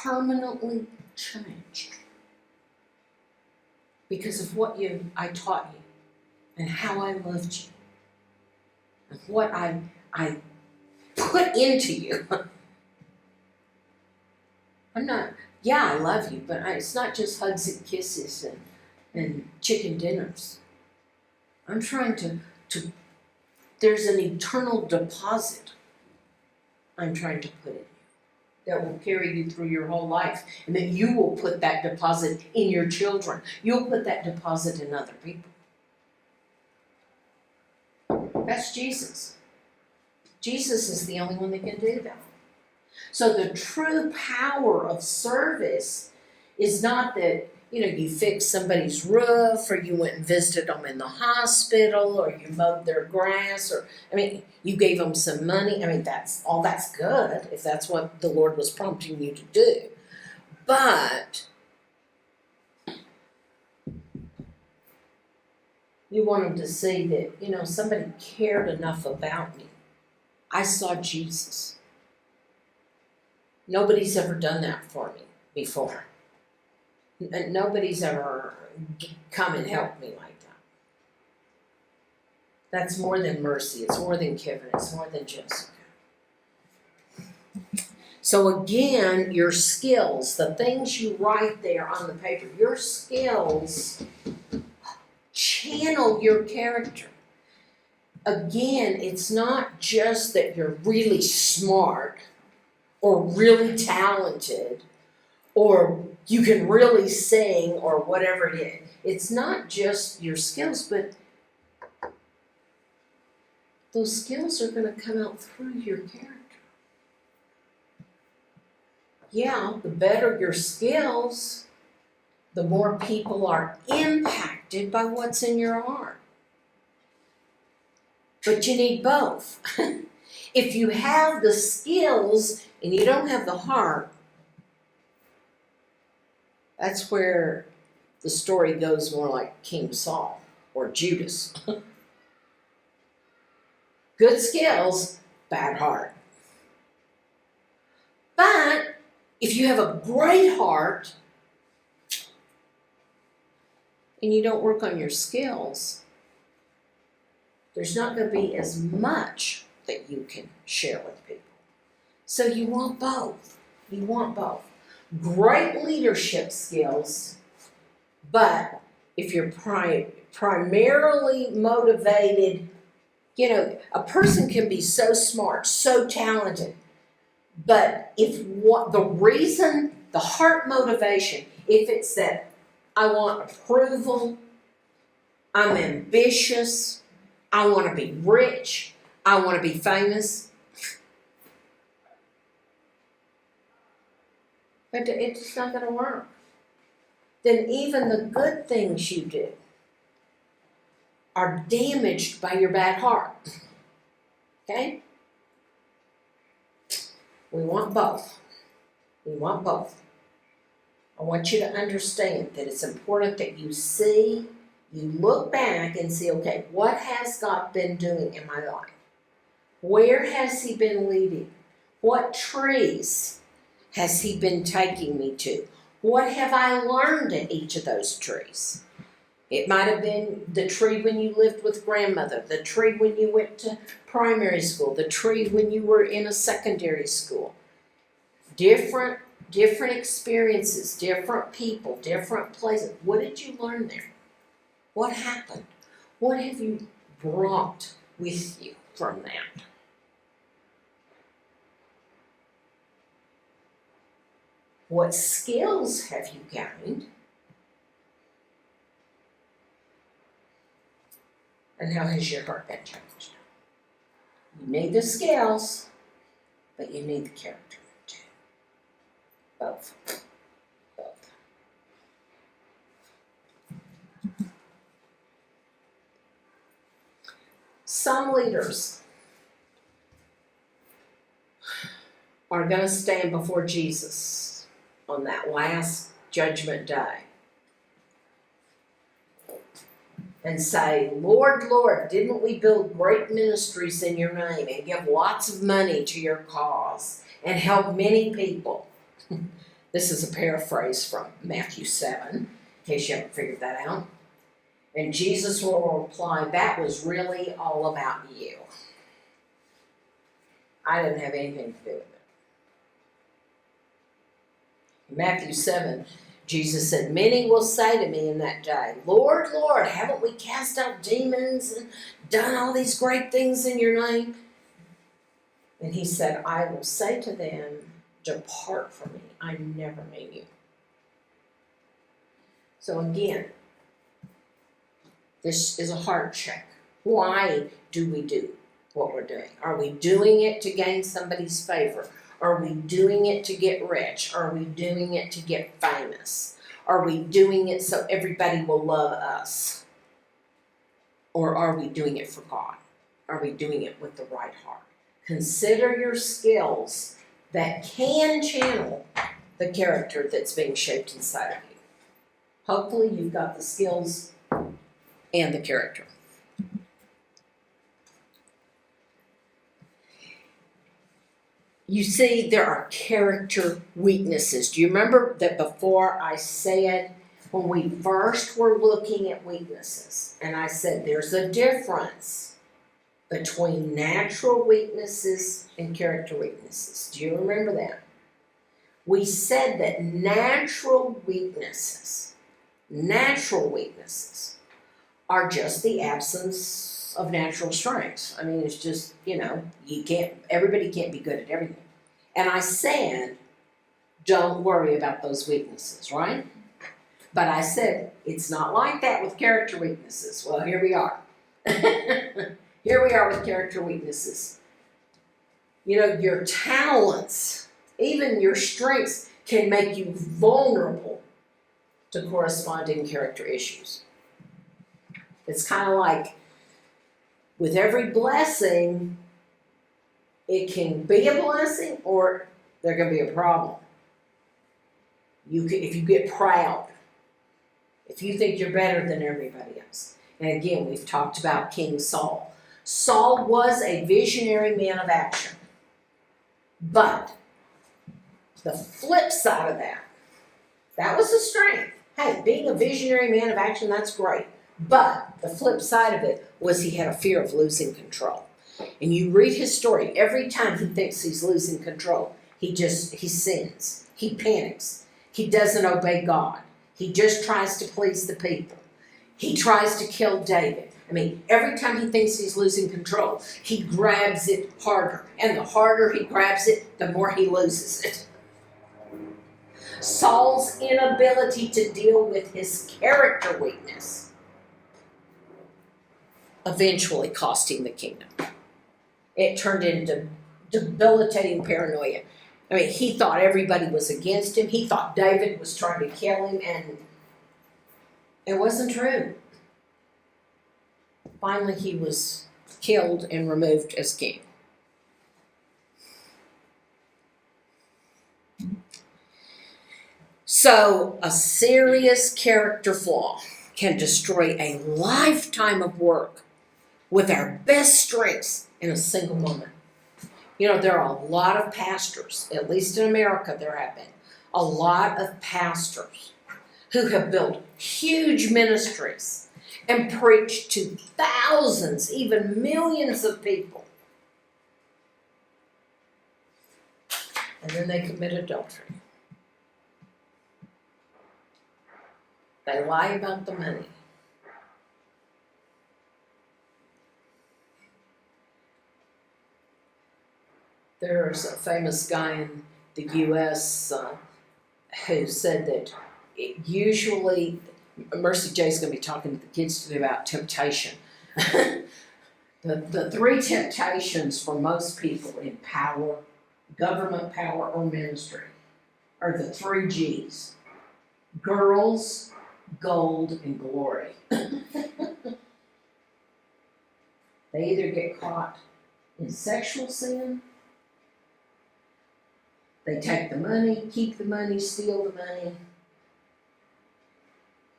permanently changed because of what I taught you and how I loved you and what I put into you. I love you, but it's not just hugs and kisses and chicken dinners. I'm trying to there's an eternal deposit I'm trying to put in you that will carry you through your whole life, and that you will put that deposit in your children. You'll put that deposit in other people. That's Jesus. Jesus is the only one that can do that. So the true power of service is not that, you fixed somebody's roof, or you went and visited them in the hospital, or you mowed their grass, you gave them some money. That's good if that's what the Lord was prompting you to do. But you want them to see that, somebody cared enough about me. I saw Jesus. Nobody's ever done that for me before. Nobody's ever come and helped me like that. That's more than mercy. It's more than Kevin. It's more than Jessica. So again, your skills, the things you write there on the paper, your skills channel your character. Again, it's not just that you're really smart or really talented or you can really sing or whatever it is. It's not just your skills, but those skills are going to come out through your character. Yeah, the better your skills, the more people are impacted by what's in your heart. But you need both. If you have the skills and you don't have the heart, that's where the story goes more like King Saul or Judas. Good skills, bad heart. But if you have a great heart and you don't work on your skills, there's not going to be as much that you can share with people. So you want both. You want both. Great leadership skills, but if you're primarily motivated, a person can be so smart, so talented, but if the heart motivation, if it's that I want approval, I'm ambitious, I want to be rich, I want to be famous, but it's not going to work. Then even the good things you do are damaged by your bad heart. Okay? We want both. We want both. I want you to understand that it's important that you look back and see, okay, what has God been doing in my life? Where has He been leading? What trees has He been taking me to? What have I learned at each of those trees? It might have been the tree when you lived with grandmother, the tree when you went to primary school, the tree when you were in a secondary school. Different experiences, different people, different places. What did you learn there? What happened? What have you brought with you from that? What skills have you gained? And how has your heart been changed? You need the skills, but you need the character too. Both. Both. Some leaders are going to stand before Jesus on that last judgment day and say, Lord, Lord, didn't we build great ministries in your name and give lots of money to your cause and help many people? This is a paraphrase from Matthew 7, in case you haven't figured that out. And Jesus will reply, that was really all about you. I didn't have anything to do with it. In Matthew 7, Jesus said, many will say to me in that day, Lord, Lord, haven't we cast out demons and done all these great things in your name? And he said, I will say to them, depart from me, I never knew you. So again, this is a heart check. Why do we do what we're doing? Are we doing it to gain somebody's favor? Are we doing it to get rich? Are we doing it to get famous? Are we doing it so everybody will love us? Or are we doing it for God? Are we doing it with the right heart? Consider your skills that can channel the character that's being shaped inside of you. Hopefully you've got the skills and the character. You see, there are character weaknesses. Do you remember that before I said, when we first were looking at weaknesses, and I said there's a difference between natural weaknesses and character weaknesses. Do you remember that? We said that natural weaknesses are just the absence of natural strengths. I mean, it's just, everybody can't be good at everything. And I said, don't worry about those weaknesses, right? But I said, it's not like that with character weaknesses. Well, here we are. Here we are with character weaknesses. Your talents, even your strengths, can make you vulnerable to corresponding character issues. It's kind of like with every blessing, it can be a blessing or there can be a problem. If you get proud, if you think you're better than everybody else. And again, we've talked about King Saul. Saul was a visionary man of action. But the flip side of that was a strength. Hey, being a visionary man of action, that's great. But the flip side of it was he had a fear of losing control. And you read his story, every time he thinks he's losing control, he sins. He panics. He doesn't obey God. He just tries to please the people. He tries to kill David. I mean, every time he thinks he's losing control, he grabs it harder. And the harder he grabs it, the more he loses it. Saul's inability to deal with his character weakness eventually cost him the kingdom. It turned into debilitating paranoia. I mean, he thought everybody was against him. He thought David was trying to kill him, and it wasn't true. Finally, he was killed and removed as king. So, a serious character flaw can destroy a lifetime of work with our best strengths in a single moment. There are a lot of pastors, at least in America there have been, a lot of pastors who have built huge ministries and preached to thousands, even millions of people. And then they commit adultery. They lie about the money. There's a famous guy in the U.S., who said that usually, Mercy J's going to be talking to the kids today about temptation. The three temptations for most people in power, government power, or ministry are the three G's: girls, gold, and glory. They either get caught in sexual sin, they take the money, keep the money, steal the money,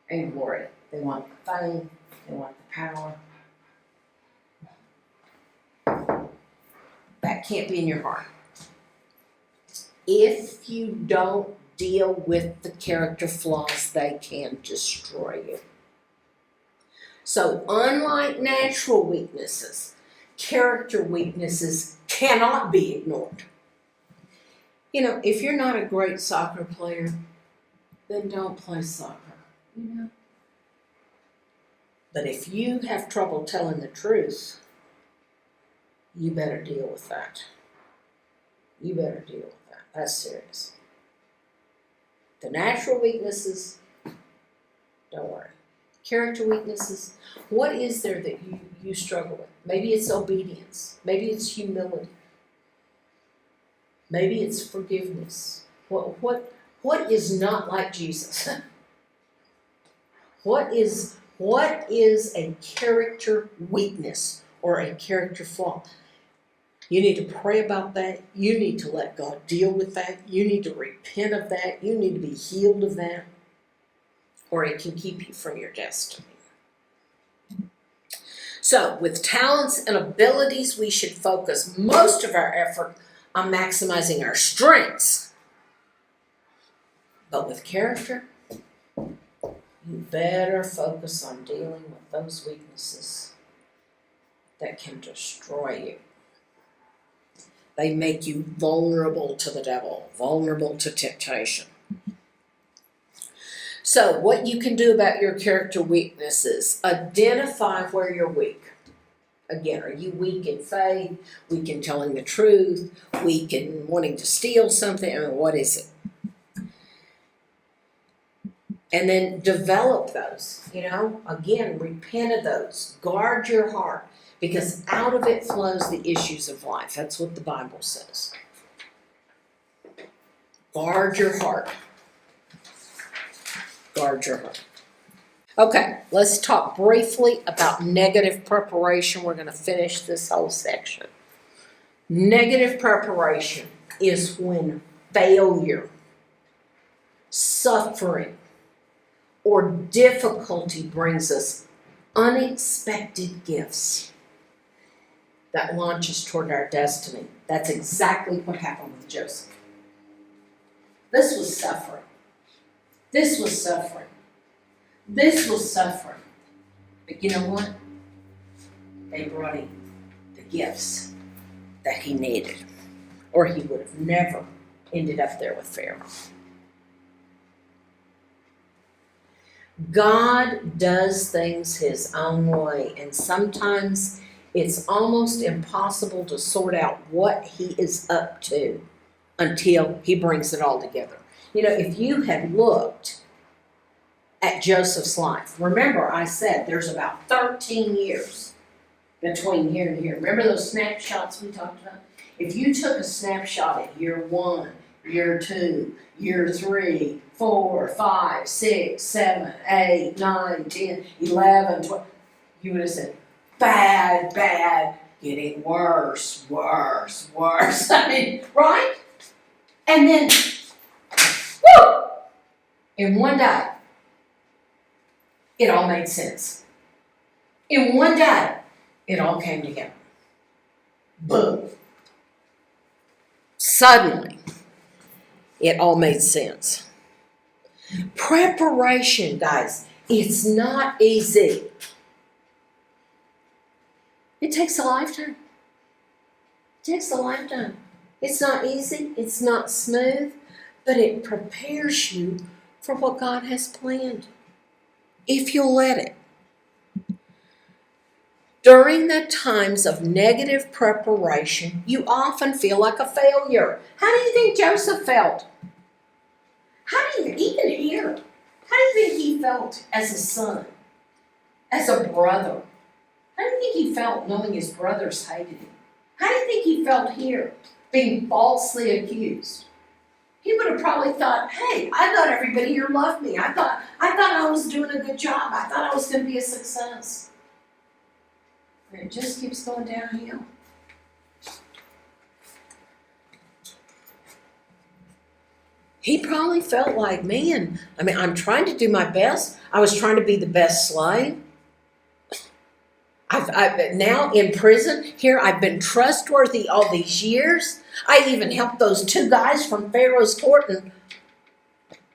and glory. They want the fame, they want the power. That can't be in your heart. If you don't deal with the character flaws, they can destroy you. So, unlike natural weaknesses, character weaknesses cannot be ignored. You know, if you're not a great soccer player, then don't play soccer, you know. But if you have trouble telling the truth, you better deal with that. You better deal with that. That's serious. The natural weaknesses, don't worry. Character weaknesses, what is there that you struggle with? Maybe it's obedience. Maybe it's humility. Maybe it's forgiveness. What is not like Jesus? What is a character weakness or a character flaw? You need to pray about that. You need to let God deal with that. You need to repent of that. You need to be healed of that, or it can keep you from your destiny. So, with talents and abilities, we should focus most of our effort on maximizing our strengths. But with character, you better focus on dealing with those weaknesses that can destroy you. They make you vulnerable to the devil, vulnerable to temptation. So, what you can do about your character weaknesses, identify where you're weak. Again, are you weak in faith, weak in telling the truth, weak in wanting to steal something? I mean, what is it? And then develop those, you know. Again, repent of those. Guard your heart, because out of it flows the issues of life. That's what the Bible says. Guard your heart. Guard your heart. Okay, let's talk briefly about negative preparation. We're going to finish this whole section. Negative preparation is when failure, suffering, or difficulty brings us unexpected gifts that launch us toward our destiny. That's exactly what happened with Joseph. This was suffering. This was suffering. This was suffering. But you know what? They brought him the gifts that he needed, or he would have never ended up there with Pharaoh. God does things his own way, and sometimes it's almost impossible to sort out what he is up to until he brings it all together. You know, if you had looked at Joseph's life, remember I said there's about 13 years between here and here. Remember those snapshots we talked about? If you took a snapshot at year 1, year 2, year 3, 4, 5, 6, 7, 8, 9, 10, 11, 12, you would have said, bad, getting worse. I mean, right? And then, whoo! In one day, it all made sense. In one day, it all came together. Boom. Suddenly, it all made sense. Preparation, guys, it's not easy. It takes a lifetime. It takes a lifetime. It's not easy, it's not smooth, but it prepares you for what God has planned, if you'll let it. During the times of negative preparation, you often feel like a failure. How do you think Joseph felt? How do you, even here, how do you think he felt as a son, as a brother? How do you think he felt knowing his brothers hated him? How do you think he felt here, being falsely accused? He would have probably thought, hey, I thought everybody here loved me. I thought I was doing a good job. I thought I was going to be a success. And it just keeps going downhill. He probably felt like, man, I'm trying to do my best. I was trying to be the best slave. I've now in prison here, I've been trustworthy all these years. I even helped those 2 guys from Pharaoh's court, and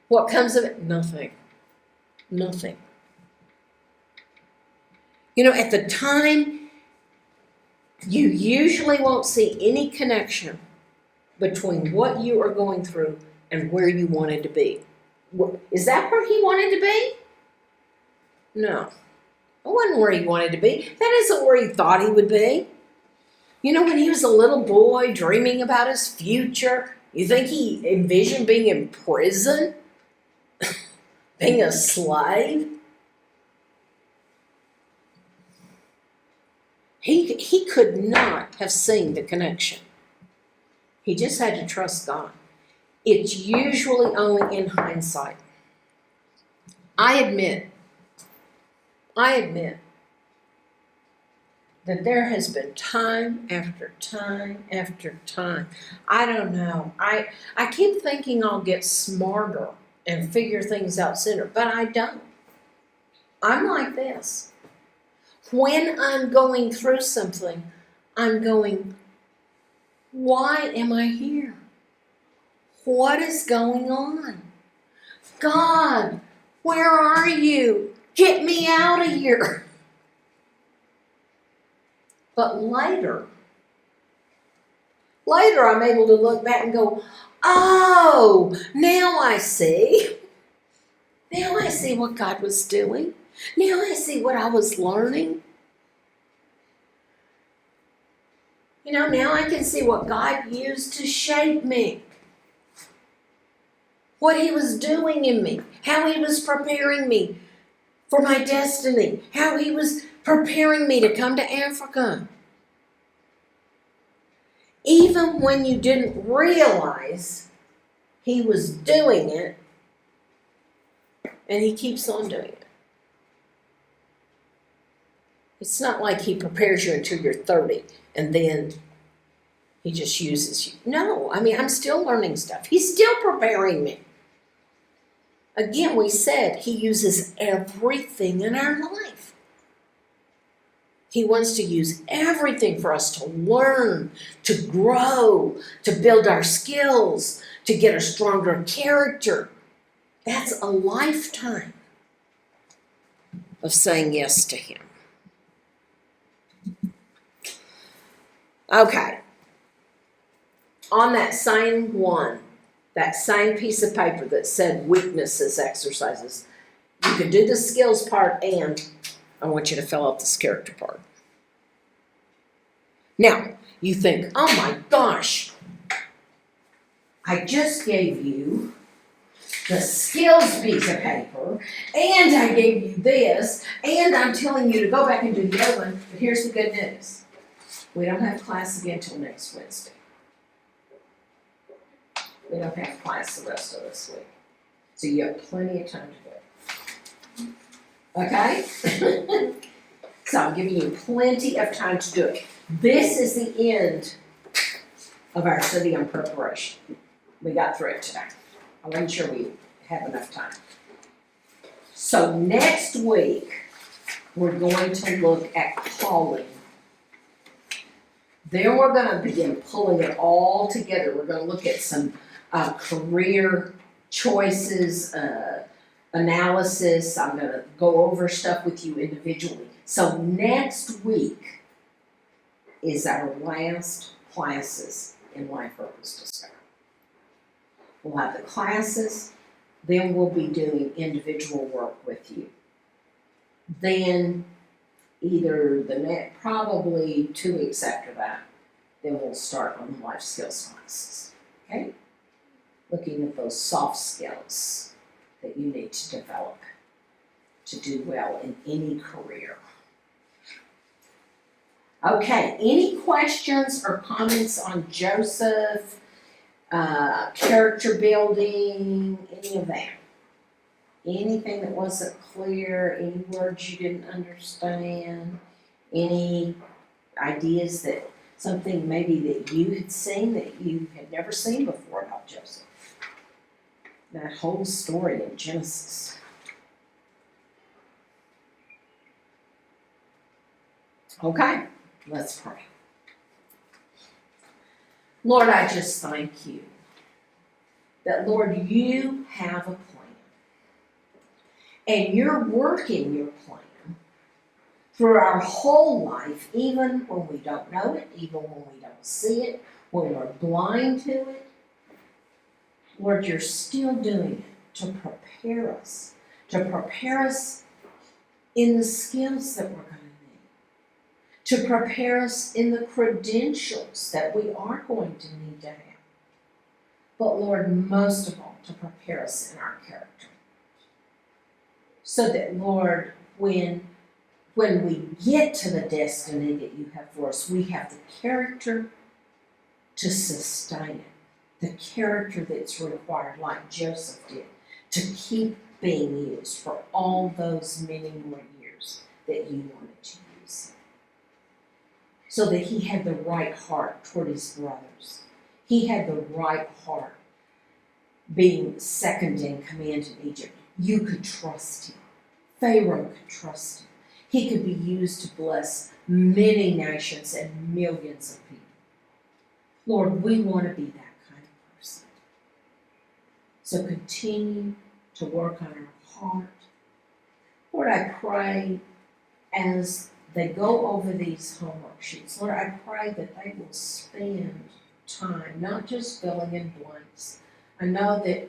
what comes of it? Nothing. Nothing. You know, at the time, you usually won't see any connection between what you are going through and where you wanted to be. Is that where he wanted to be? No. It wasn't where he wanted to be. That isn't where he thought he would be. You know, when he was a little boy dreaming about his future, you think he envisioned being in prison? Being a slave? He could not have seen the connection. He just had to trust God. It's usually only in hindsight. I admit that there has been time after time after time. I don't know. I keep thinking I'll get smarter and figure things out sooner, but I don't. I'm like this. When I'm going through something, I'm going, why am I here? What is going on? God, where are you? Get me out of here. But later I'm able to look back and go, oh, now I see. Now I see what God was doing. Now I see what I was learning. You know, now I can see what God used to shape me. What he was doing in me. How he was preparing me for my destiny. How he was preparing me to come to Africa. Even when you didn't realize he was doing it, and he keeps on doing it. It's not like he prepares you until you're 30 and then he just uses you. No, I'm still learning stuff. He's still preparing me. Again, we said he uses everything in our life. He wants to use everything for us to learn, to grow, to build our skills, to get a stronger character. That's a lifetime of saying yes to him. Okay. On that same one, that same piece of paper that said weaknesses exercises, you can do the skills part and I want you to fill out this character part. Now, you think, oh my gosh, I just gave you the skills piece of paper, and I gave you this, and I'm telling you to go back and do the other one, but here's the good news. We don't have class again until next Wednesday. We don't have class the rest of this week. So you have plenty of time to do it. Okay? So I'm giving you plenty of time to do it. This is the end of our study on preparation. We got through it today. I wasn't sure we have enough time. So next week, we're going to look at calling. Then we're going to begin pulling it all together. We're going to look at some career choices, analysis. I'm going to go over stuff with you individually. So next week is our last classes in Life Purpose Discovery. We'll have the classes, then we'll be doing individual work with you. Then either probably 2 weeks after that, then we'll start on the life skills classes. Okay? looking at those soft skills that you need to develop to do well in any career. Okay, any questions or comments on Joseph, character building, any of that? Anything that wasn't clear, any words you didn't understand, any ideas that something maybe that you had seen that you had never seen before about Joseph? That whole story in Genesis. Okay, let's pray. Lord, I just thank you that, Lord, you have a plan. And you're working your plan through our whole life, even when we don't know it, even when we don't see it, when we're blind to it. Lord, you're still doing it to prepare us in the skills that we're going to need, to prepare us in the credentials that we are going to need to have. But Lord, most of all, to prepare us in our character. So that, Lord, when we get to the destiny that you have for us, we have the character to sustain it, the character that's required, like Joseph did, to keep being used for all those many more years that you wanted to use him. So that he had the right heart toward his brothers. He had the right heart being second in command in Egypt. You could trust him. Pharaoh could trust him. He could be used to bless many nations and millions of people. Lord, we want to be that kind of person. So continue to work on our heart. Lord, I pray as they go over these homework sheets, Lord, I pray that they will spend time not just filling in blanks. I know that,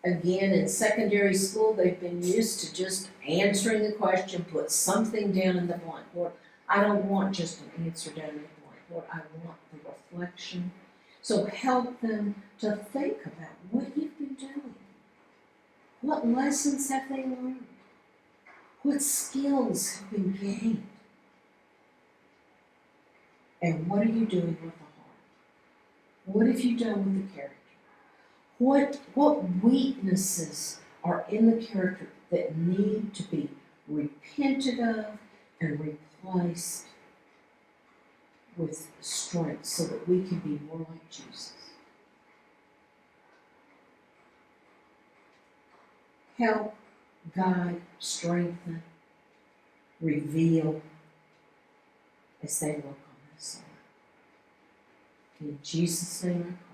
again, in secondary school, they've been used to just answering the question, put something down in the blank. Lord, I don't want just an answer down in the blank. Lord, I want the reflection. So help them to think about what you've been doing. What lessons have they learned? What skills have been gained? And what are you doing with the heart? What have you done with the character? What weaknesses are in the character that need to be repented of and replaced with strength so that we can be more like Jesus? Help, guide, strengthen, reveal as they work on this. In Jesus' name I pray.